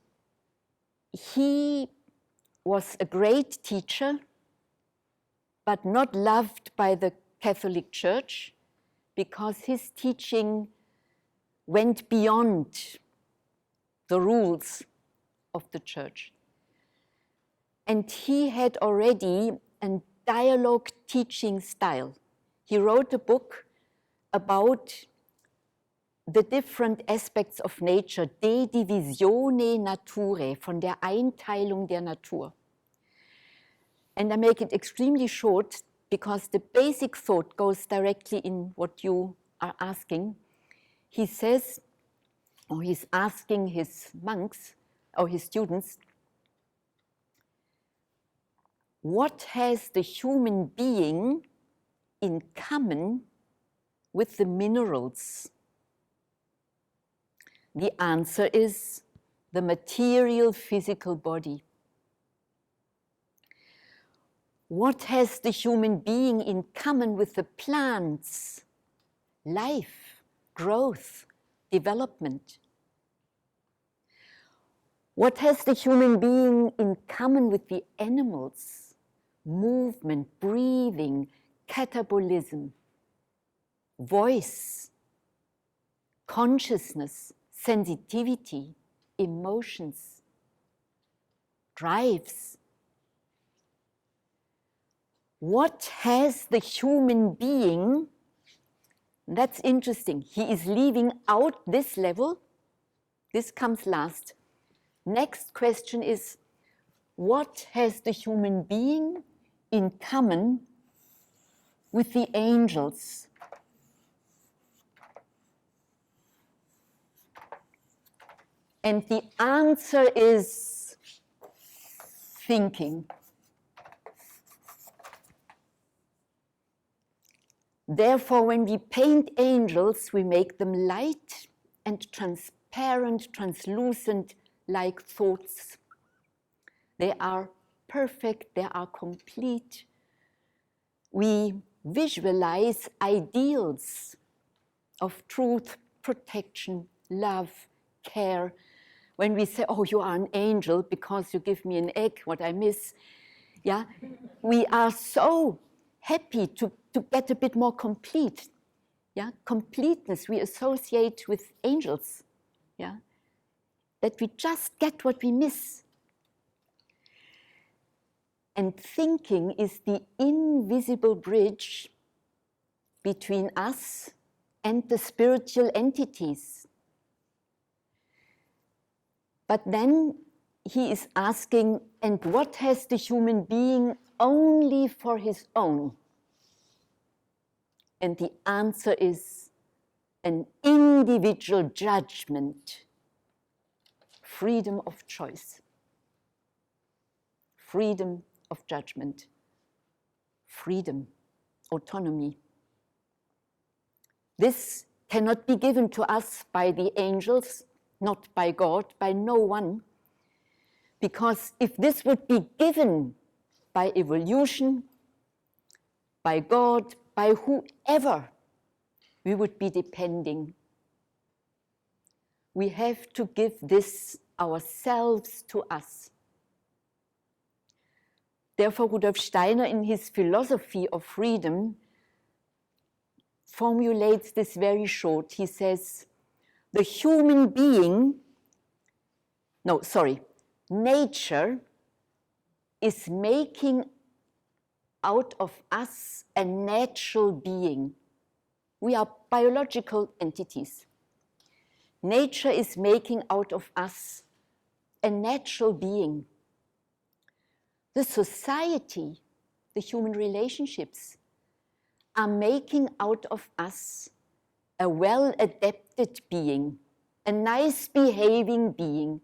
he was a great teacher, but not loved by the Catholic Church because his teaching went beyond the rules of the Church. And he had already a dialogue teaching style. He wrote a book about the different aspects of nature, De Divisione Naturae, von der Einteilung der Natur. And I make it extremely short because the basic thought goes directly in what you are asking. He says, or he's asking his monks or his students, what has the human being in common with the minerals? The answer is the material physical body. What has the human being in common with the plants? Life, growth, development. What has the human being in common with the animals? Movement, breathing, catabolism, voice, consciousness, sensitivity, emotions, drives. What has the human being? That's interesting. He is leaving out this level. This comes last. Next question is, what has the human being in common with the angels? And the answer is thinking. Therefore, when we paint angels, we make them light and transparent, translucent, like thoughts. They are perfect, they are complete. We visualize ideals of truth, protection, love, care. When we say, oh, you are an angel because you give me an egg, what I miss. Yeah, we are so happy to get a bit more complete. Yeah, completeness we associate with angels. Yeah, that we just get what we miss. And thinking is the invisible bridge between us and the spiritual entities. But then he is asking, and what has the human being only for his own? And the answer is an individual judgment, freedom of choice, freedom of judgment, freedom, autonomy. This cannot be given to us by the angels, not by God, by no one. Because if this would be given by evolution, by God, by whoever, we would be depending. We have to give this ourselves to us. Therefore, Rudolf Steiner, in his philosophy of freedom, formulates this very short. He says, the human being, nature is making out of us a natural being. We are biological entities. Nature is making out of us a natural being. The society, the human relationships, are making out of us a well-adapted being, a nice behaving being,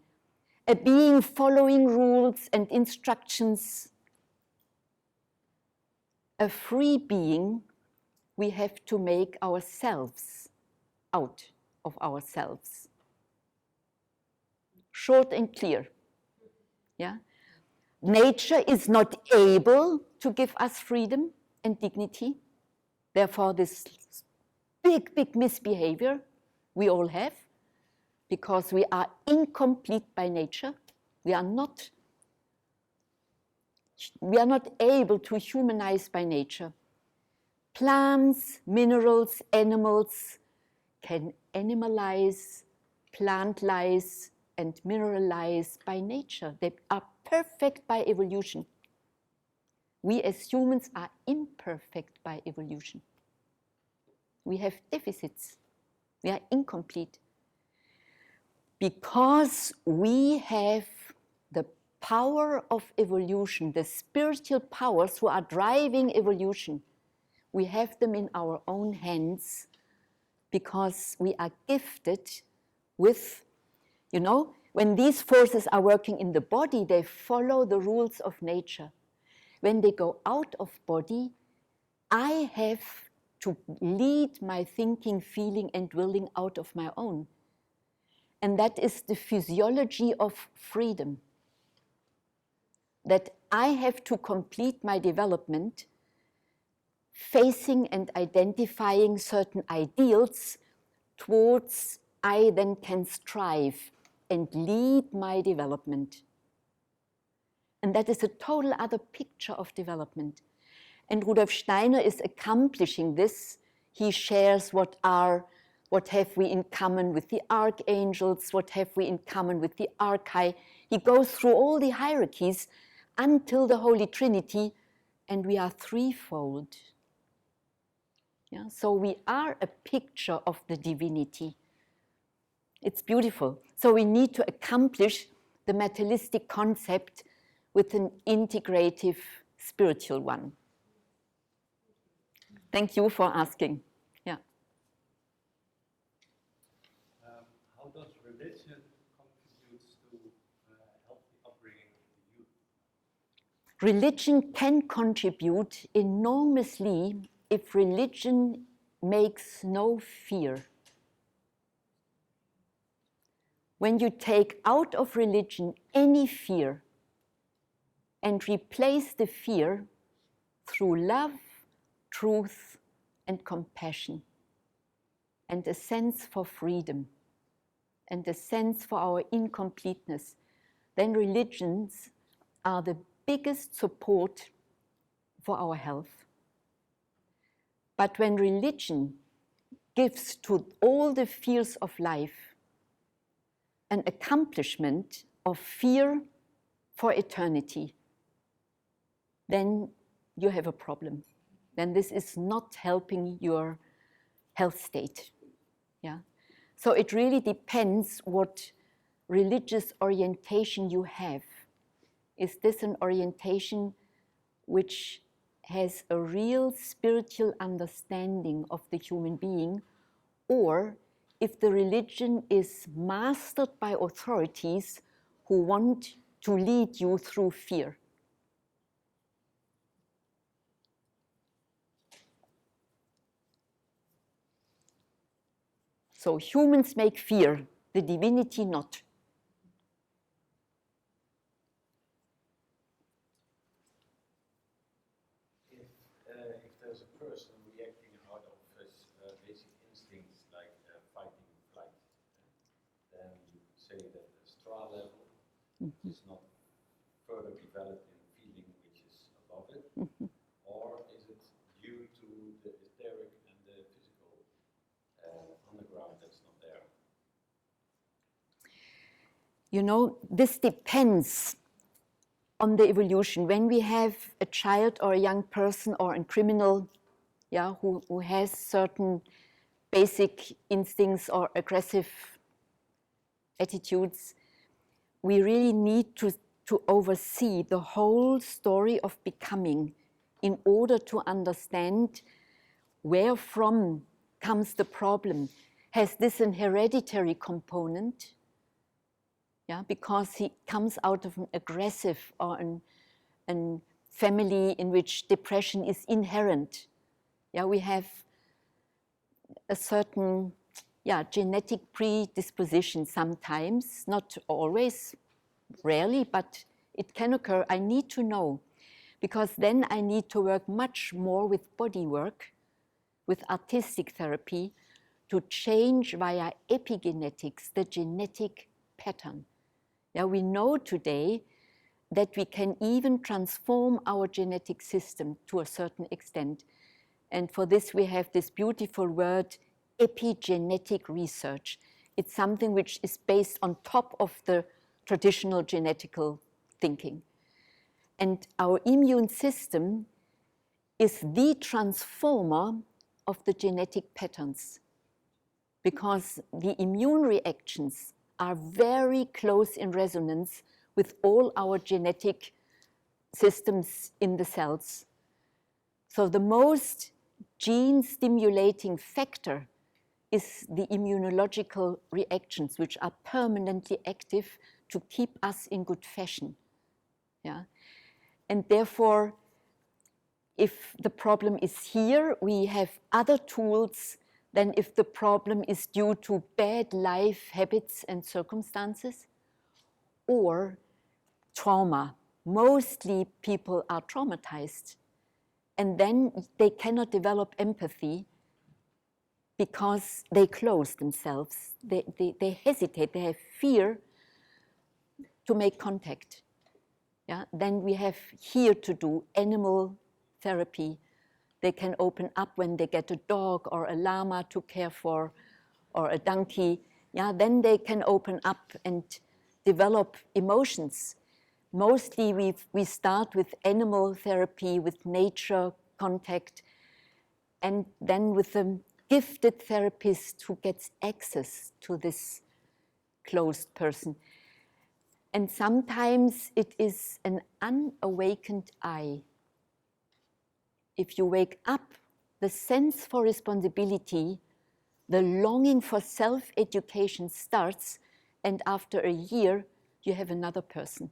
a being following rules and instructions. A free being we have to make ourselves out of ourselves. Short and clear. Yeah? Nature is not able to give us freedom and dignity. Therefore, this big misbehavior we all have, because we are incomplete by nature. We are not able to humanize by nature. Plants, minerals, animals can animalize, plantlize, and mineralize by nature. They are perfect by evolution. We as humans are imperfect by evolution. We have deficits. We are incomplete. Because we have the power of evolution, the spiritual powers who are driving evolution, we have them in our own hands because we are gifted with, when these forces are working in the body, they follow the rules of nature. When they go out of body, I have to lead my thinking, feeling, and willing out of my own. And that is the physiology of freedom. That I have to complete my development facing and identifying certain ideals towards I then can strive and lead my development. And that is a total other picture of development. And Rudolf Steiner is accomplishing this. He shares what have we in common with the archangels, what have we in common with the archai. He goes through all the hierarchies until the Holy Trinity, and we are threefold. Yeah? So we are a picture of the divinity. It's beautiful. So we need to accomplish the materialistic concept with an integrative spiritual one. Thank you for asking. Yeah. How does religion contribute Religion can contribute enormously if religion makes no fear. When you take out of religion any fear and replace the fear through love, truth, and compassion, and a sense for freedom, and a sense for our incompleteness, then religions are the biggest support for our health. But when religion gives to all the fears of life an accomplishment of fear for eternity, then you have a problem. Then this is not helping your health state. Yeah? So it really depends what religious orientation you have. Is this an orientation which has a real spiritual understanding of the human being, or if the religion is mastered by authorities who want to lead you through fear? So humans make fear, the divinity not. If there's a person reacting out of his basic instincts like fighting flight, then you could say that the Astral level is not further developed in feeling which is above it, or is it due to the etheric and the physical underground that's not there? You know, this depends on the evolution. When we have a child or a young person or a criminal, yeah, who has certain basic instincts or aggressive attitudes, we really need to oversee the whole story of becoming in order to understand where from comes the problem. Has this an hereditary component? Yeah, because he comes out of an aggressive or an family in which depression is inherent. Yeah, we have a certain genetic predisposition sometimes, not always, rarely, but it can occur. I need to know, because then I need to work much more with body work, with artistic therapy, to change via epigenetics the genetic pattern. Yeah, we know today that we can even transform our genetic system to a certain extent. And for this, we have this beautiful word, epigenetic research. It's something which is based on top of the traditional genetical thinking. And our immune system is the transformer of the genetic patterns, because the immune reactions are very close in resonance with all our genetic systems in the cells. So the most gene-stimulating factor is the immunological reactions, which are permanently active to keep us in good fashion. Yeah? And therefore, if the problem is here, we have other tools than if the problem is due to bad life habits and circumstances or trauma. Mostly people are traumatized, and then they cannot develop empathy because they close themselves. They hesitate, they have fear to make contact. Yeah? Then we have here to do animal therapy. They can open up when they get a dog or a llama to care for, or a donkey. Yeah, then they can open up and develop emotions. Mostly we start with animal therapy, with nature contact, and then with a gifted therapist who gets access to this closed person. And sometimes it is an unawakened I. If you wake up, the sense for responsibility, the longing for self-education starts, and after a year, you have another person.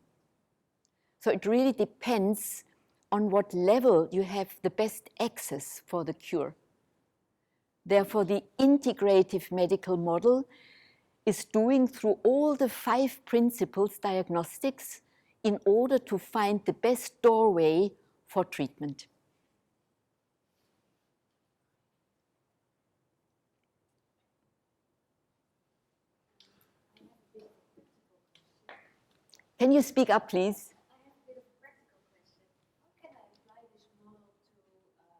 So it really depends on what level you have the best access for the cure. Therefore, the integrative medical model is doing through all the 5 principles diagnostics in order to find the best doorway for treatment. Can you speak up, please? I have a bit of a practical question. How can I apply this model to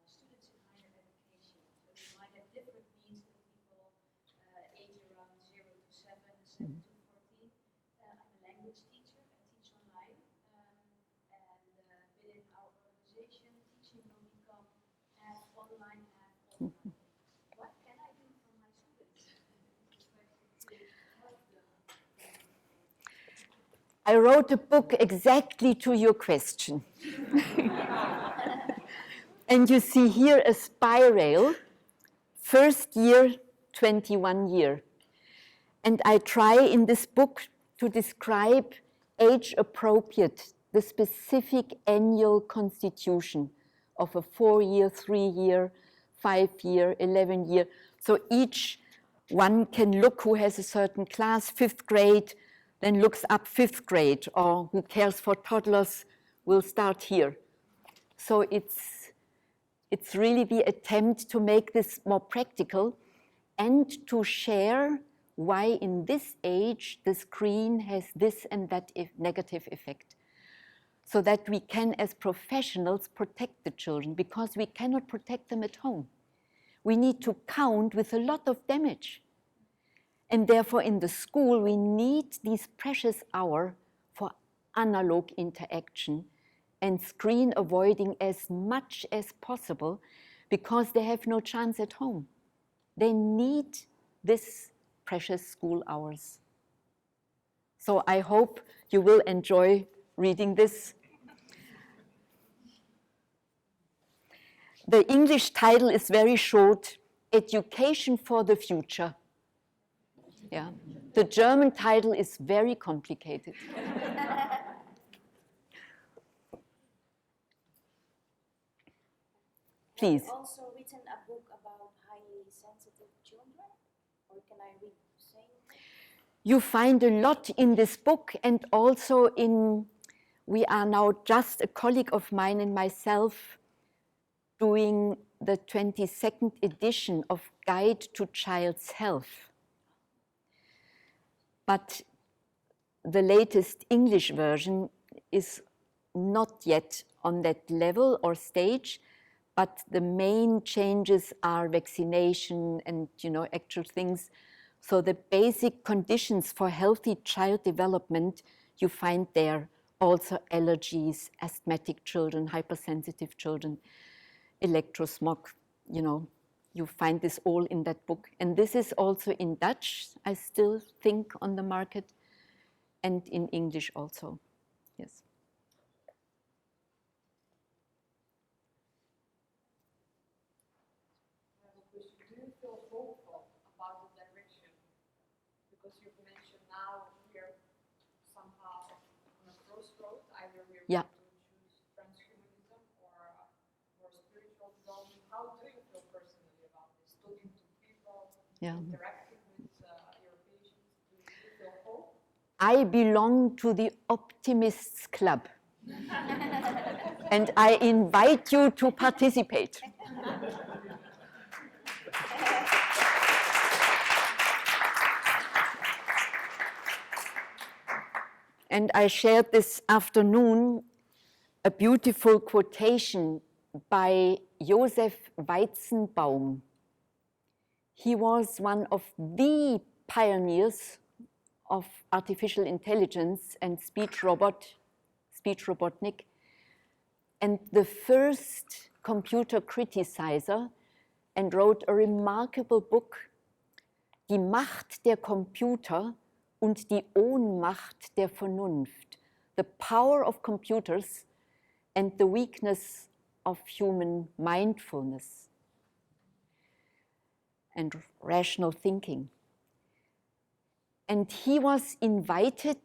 students in higher education? So they might have different needs for people age around 0 to 7, 7 to 14. I'm a language teacher. I teach online. And within our organization, teaching will become half online, half offline. What can I do for my students? To help them? I wrote a book exactly to your question. And you see here a spiral, first year, 21 year. And I try in this book to describe age-appropriate, the specific annual constitution of a 4-year, 3-year, 5-year, 11-year. So each one can look who has a certain class, 5th grade, then looks up 5th grade, or who cares for toddlers will start here. So it's really the attempt to make this more practical and to share why in this age the screen has this and that negative effect. So that we can, as professionals, protect the children, because we cannot protect them at home. We need to count with a lot of damage. And therefore, in the school, we need these precious hours for analog interaction and screen avoiding as much as possible, because they have no chance at home. They need this precious school hours. So I hope you will enjoy reading this. The English title is very short, Education for the Future. Yeah. The German title is very complicated. Please. Have you also written a book about highly sensitive children? Or can I read the same? You find a lot in this book, and also we are now just a colleague of mine and myself doing the 22nd edition of Guide to Child's Health. But the latest English version is not yet on that level or stage, but the main changes are vaccination and actual things. So the basic conditions for healthy child development you find there. Also allergies, asthmatic children, hypersensitive children, electrosmog, you find this all in that book. And this is also in Dutch, I still think, on the market, and in English also, yes. Do you feel hopeful about the direction? Because you've mentioned now we're somehow on a crossroad, either we're going to choose transhumanism or more spiritual development. How do you feel personally about this? Talking to people, interacting with your patients, do you feel hope? I belong to the Optimists Club. And I invite you to participate. And I shared this afternoon a beautiful quotation by Joseph Weizenbaum. He was one of the pioneers of artificial intelligence and speech robotic, and the first computer criticizer, and wrote a remarkable book, Die Macht der Computer und die Ohnmacht der Vernunft, the power of computers and the weakness of human mindfulness and rational thinking. And he was invited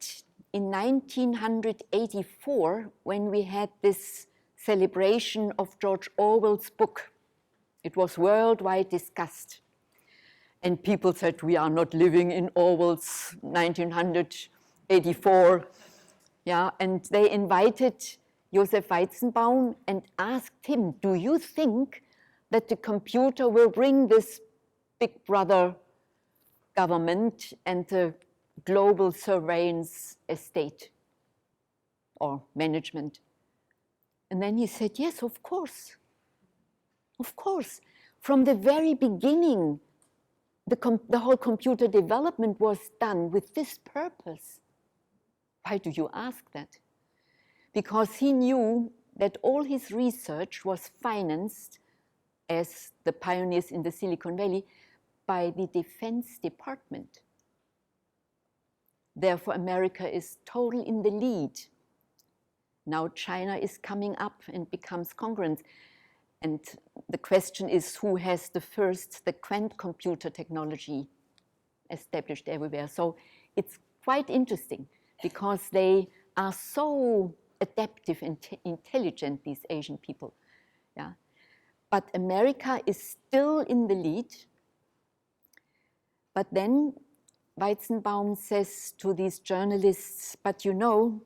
in 1984, when we had this celebration of George Orwell's book, it was worldwide discussed. And people said, we are not living in Orwell's 1984. Yeah, and they invited Josef Weizenbaum and asked him, do you think that the computer will bring this big brother government and the global surveillance estate or management? And then he said, yes, of course. Of course. From the very beginning, the whole computer development was done with this purpose. Why do you ask that? Because he knew that all his research was financed, as the pioneers in the Silicon Valley, by the Defense Department. Therefore, America is totally in the lead. Now China is coming up and becomes congruent. And the question is, who has the quantum computer technology established everywhere? So it's quite interesting because they are so adaptive and intelligent, these Asian people. Yeah. But America is still in the lead. But then Weizenbaum says to these journalists, but you know,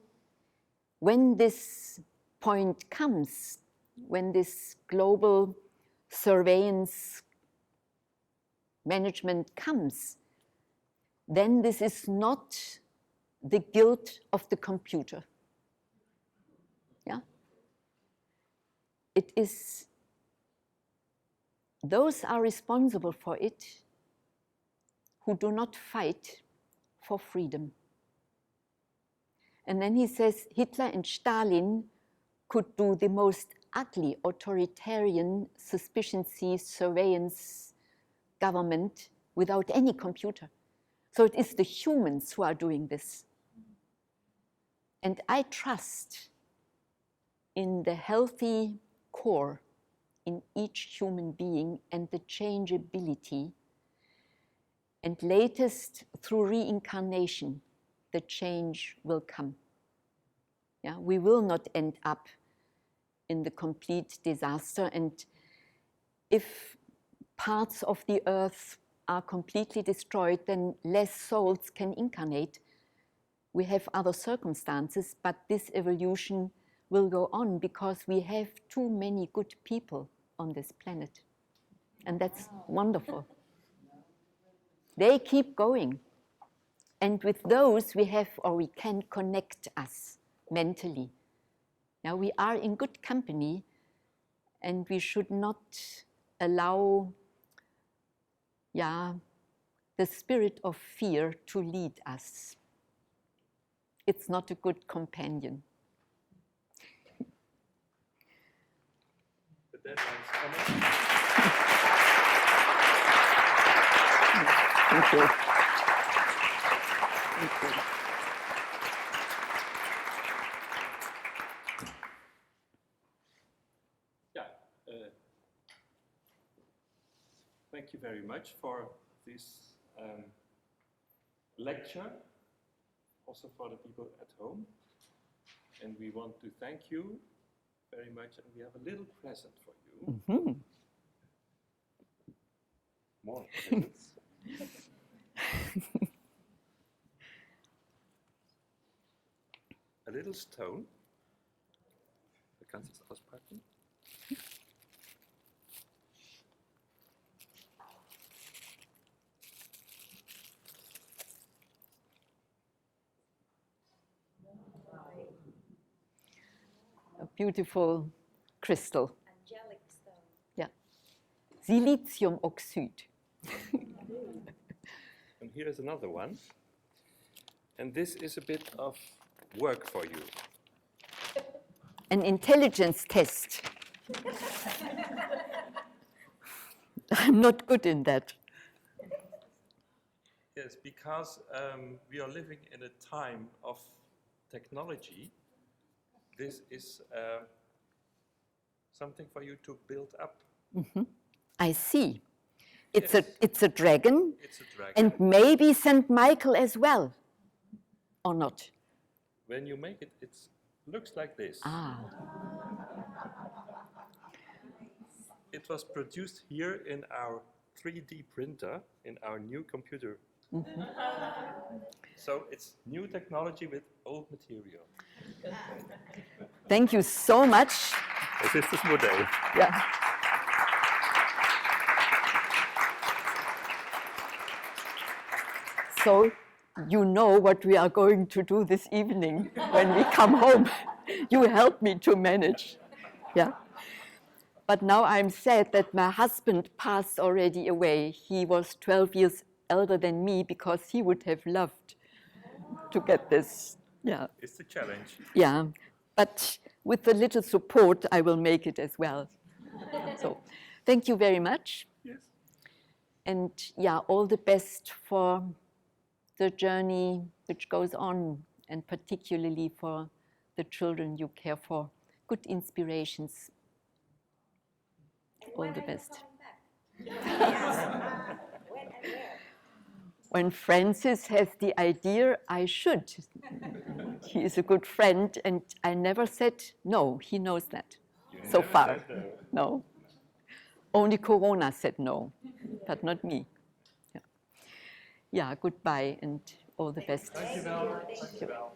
when this point comes, when this global surveillance management comes, then this is not the guilt of the computer. Yeah? It is, those are responsible for it who do not fight for freedom. And then he says Hitler and Stalin could do the most ugly authoritarian suspicion-seized surveillance government without any computer. So it is the humans who are doing this. And I trust in the healthy core in each human being and the changeability. And latest, through reincarnation, the change will come. Yeah, we will not end up in the complete disaster. And if parts of the earth are completely destroyed, then less souls can incarnate. We have other circumstances, but this evolution will go on because we have too many good people on this planet. And that's wonderful. They keep going. And with those we have, or we can connect us mentally. Now we are in good company and we should not allow the spirit of fear to lead us. It's not a good companion. The deadline's coming. Thank you. Thank you. Thank you very much for this lecture, also for the people at home. And we want to thank you very much, and we have a little present for you. Mm-hmm. More presents. A little stone. Du kannst es auspacken. A beautiful crystal. Angelic stone. Yeah. Silicium oxide. And here is another one. And this is a bit of work for you. An intelligence test. I'm not good in that. Yes, because we are living in a time of technology. This is something for you to build up. Mm-hmm. I see. It's, Yes. it's a dragon. It's a dragon. And maybe St. Michael as well, or not? when you make it, it looks like this. Ah, It was produced here in our 3D printer, in our new computer. So it's new technology with old material. thank you so much. Es ist das Modell. Yeah. So you know what we are going to do this evening when we come home. You help me to manage. Yeah. But now I'm sad that my husband passed already away. He was 12 years elder than me because he would have loved to get this. Yeah. It's the challenge. Yeah. But with a little support, I will make it as well. So thank you very much. Yes. And yeah, all the best for the journey which goes on, and particularly for the children you care for. Good inspirations. All the best. When Francis has the idea, I should. He is a good friend, and I never said no. He knows that so far. No. Only Corona said no, but not me. Yeah, goodbye and all the best. Dankjewel. Dankjewel.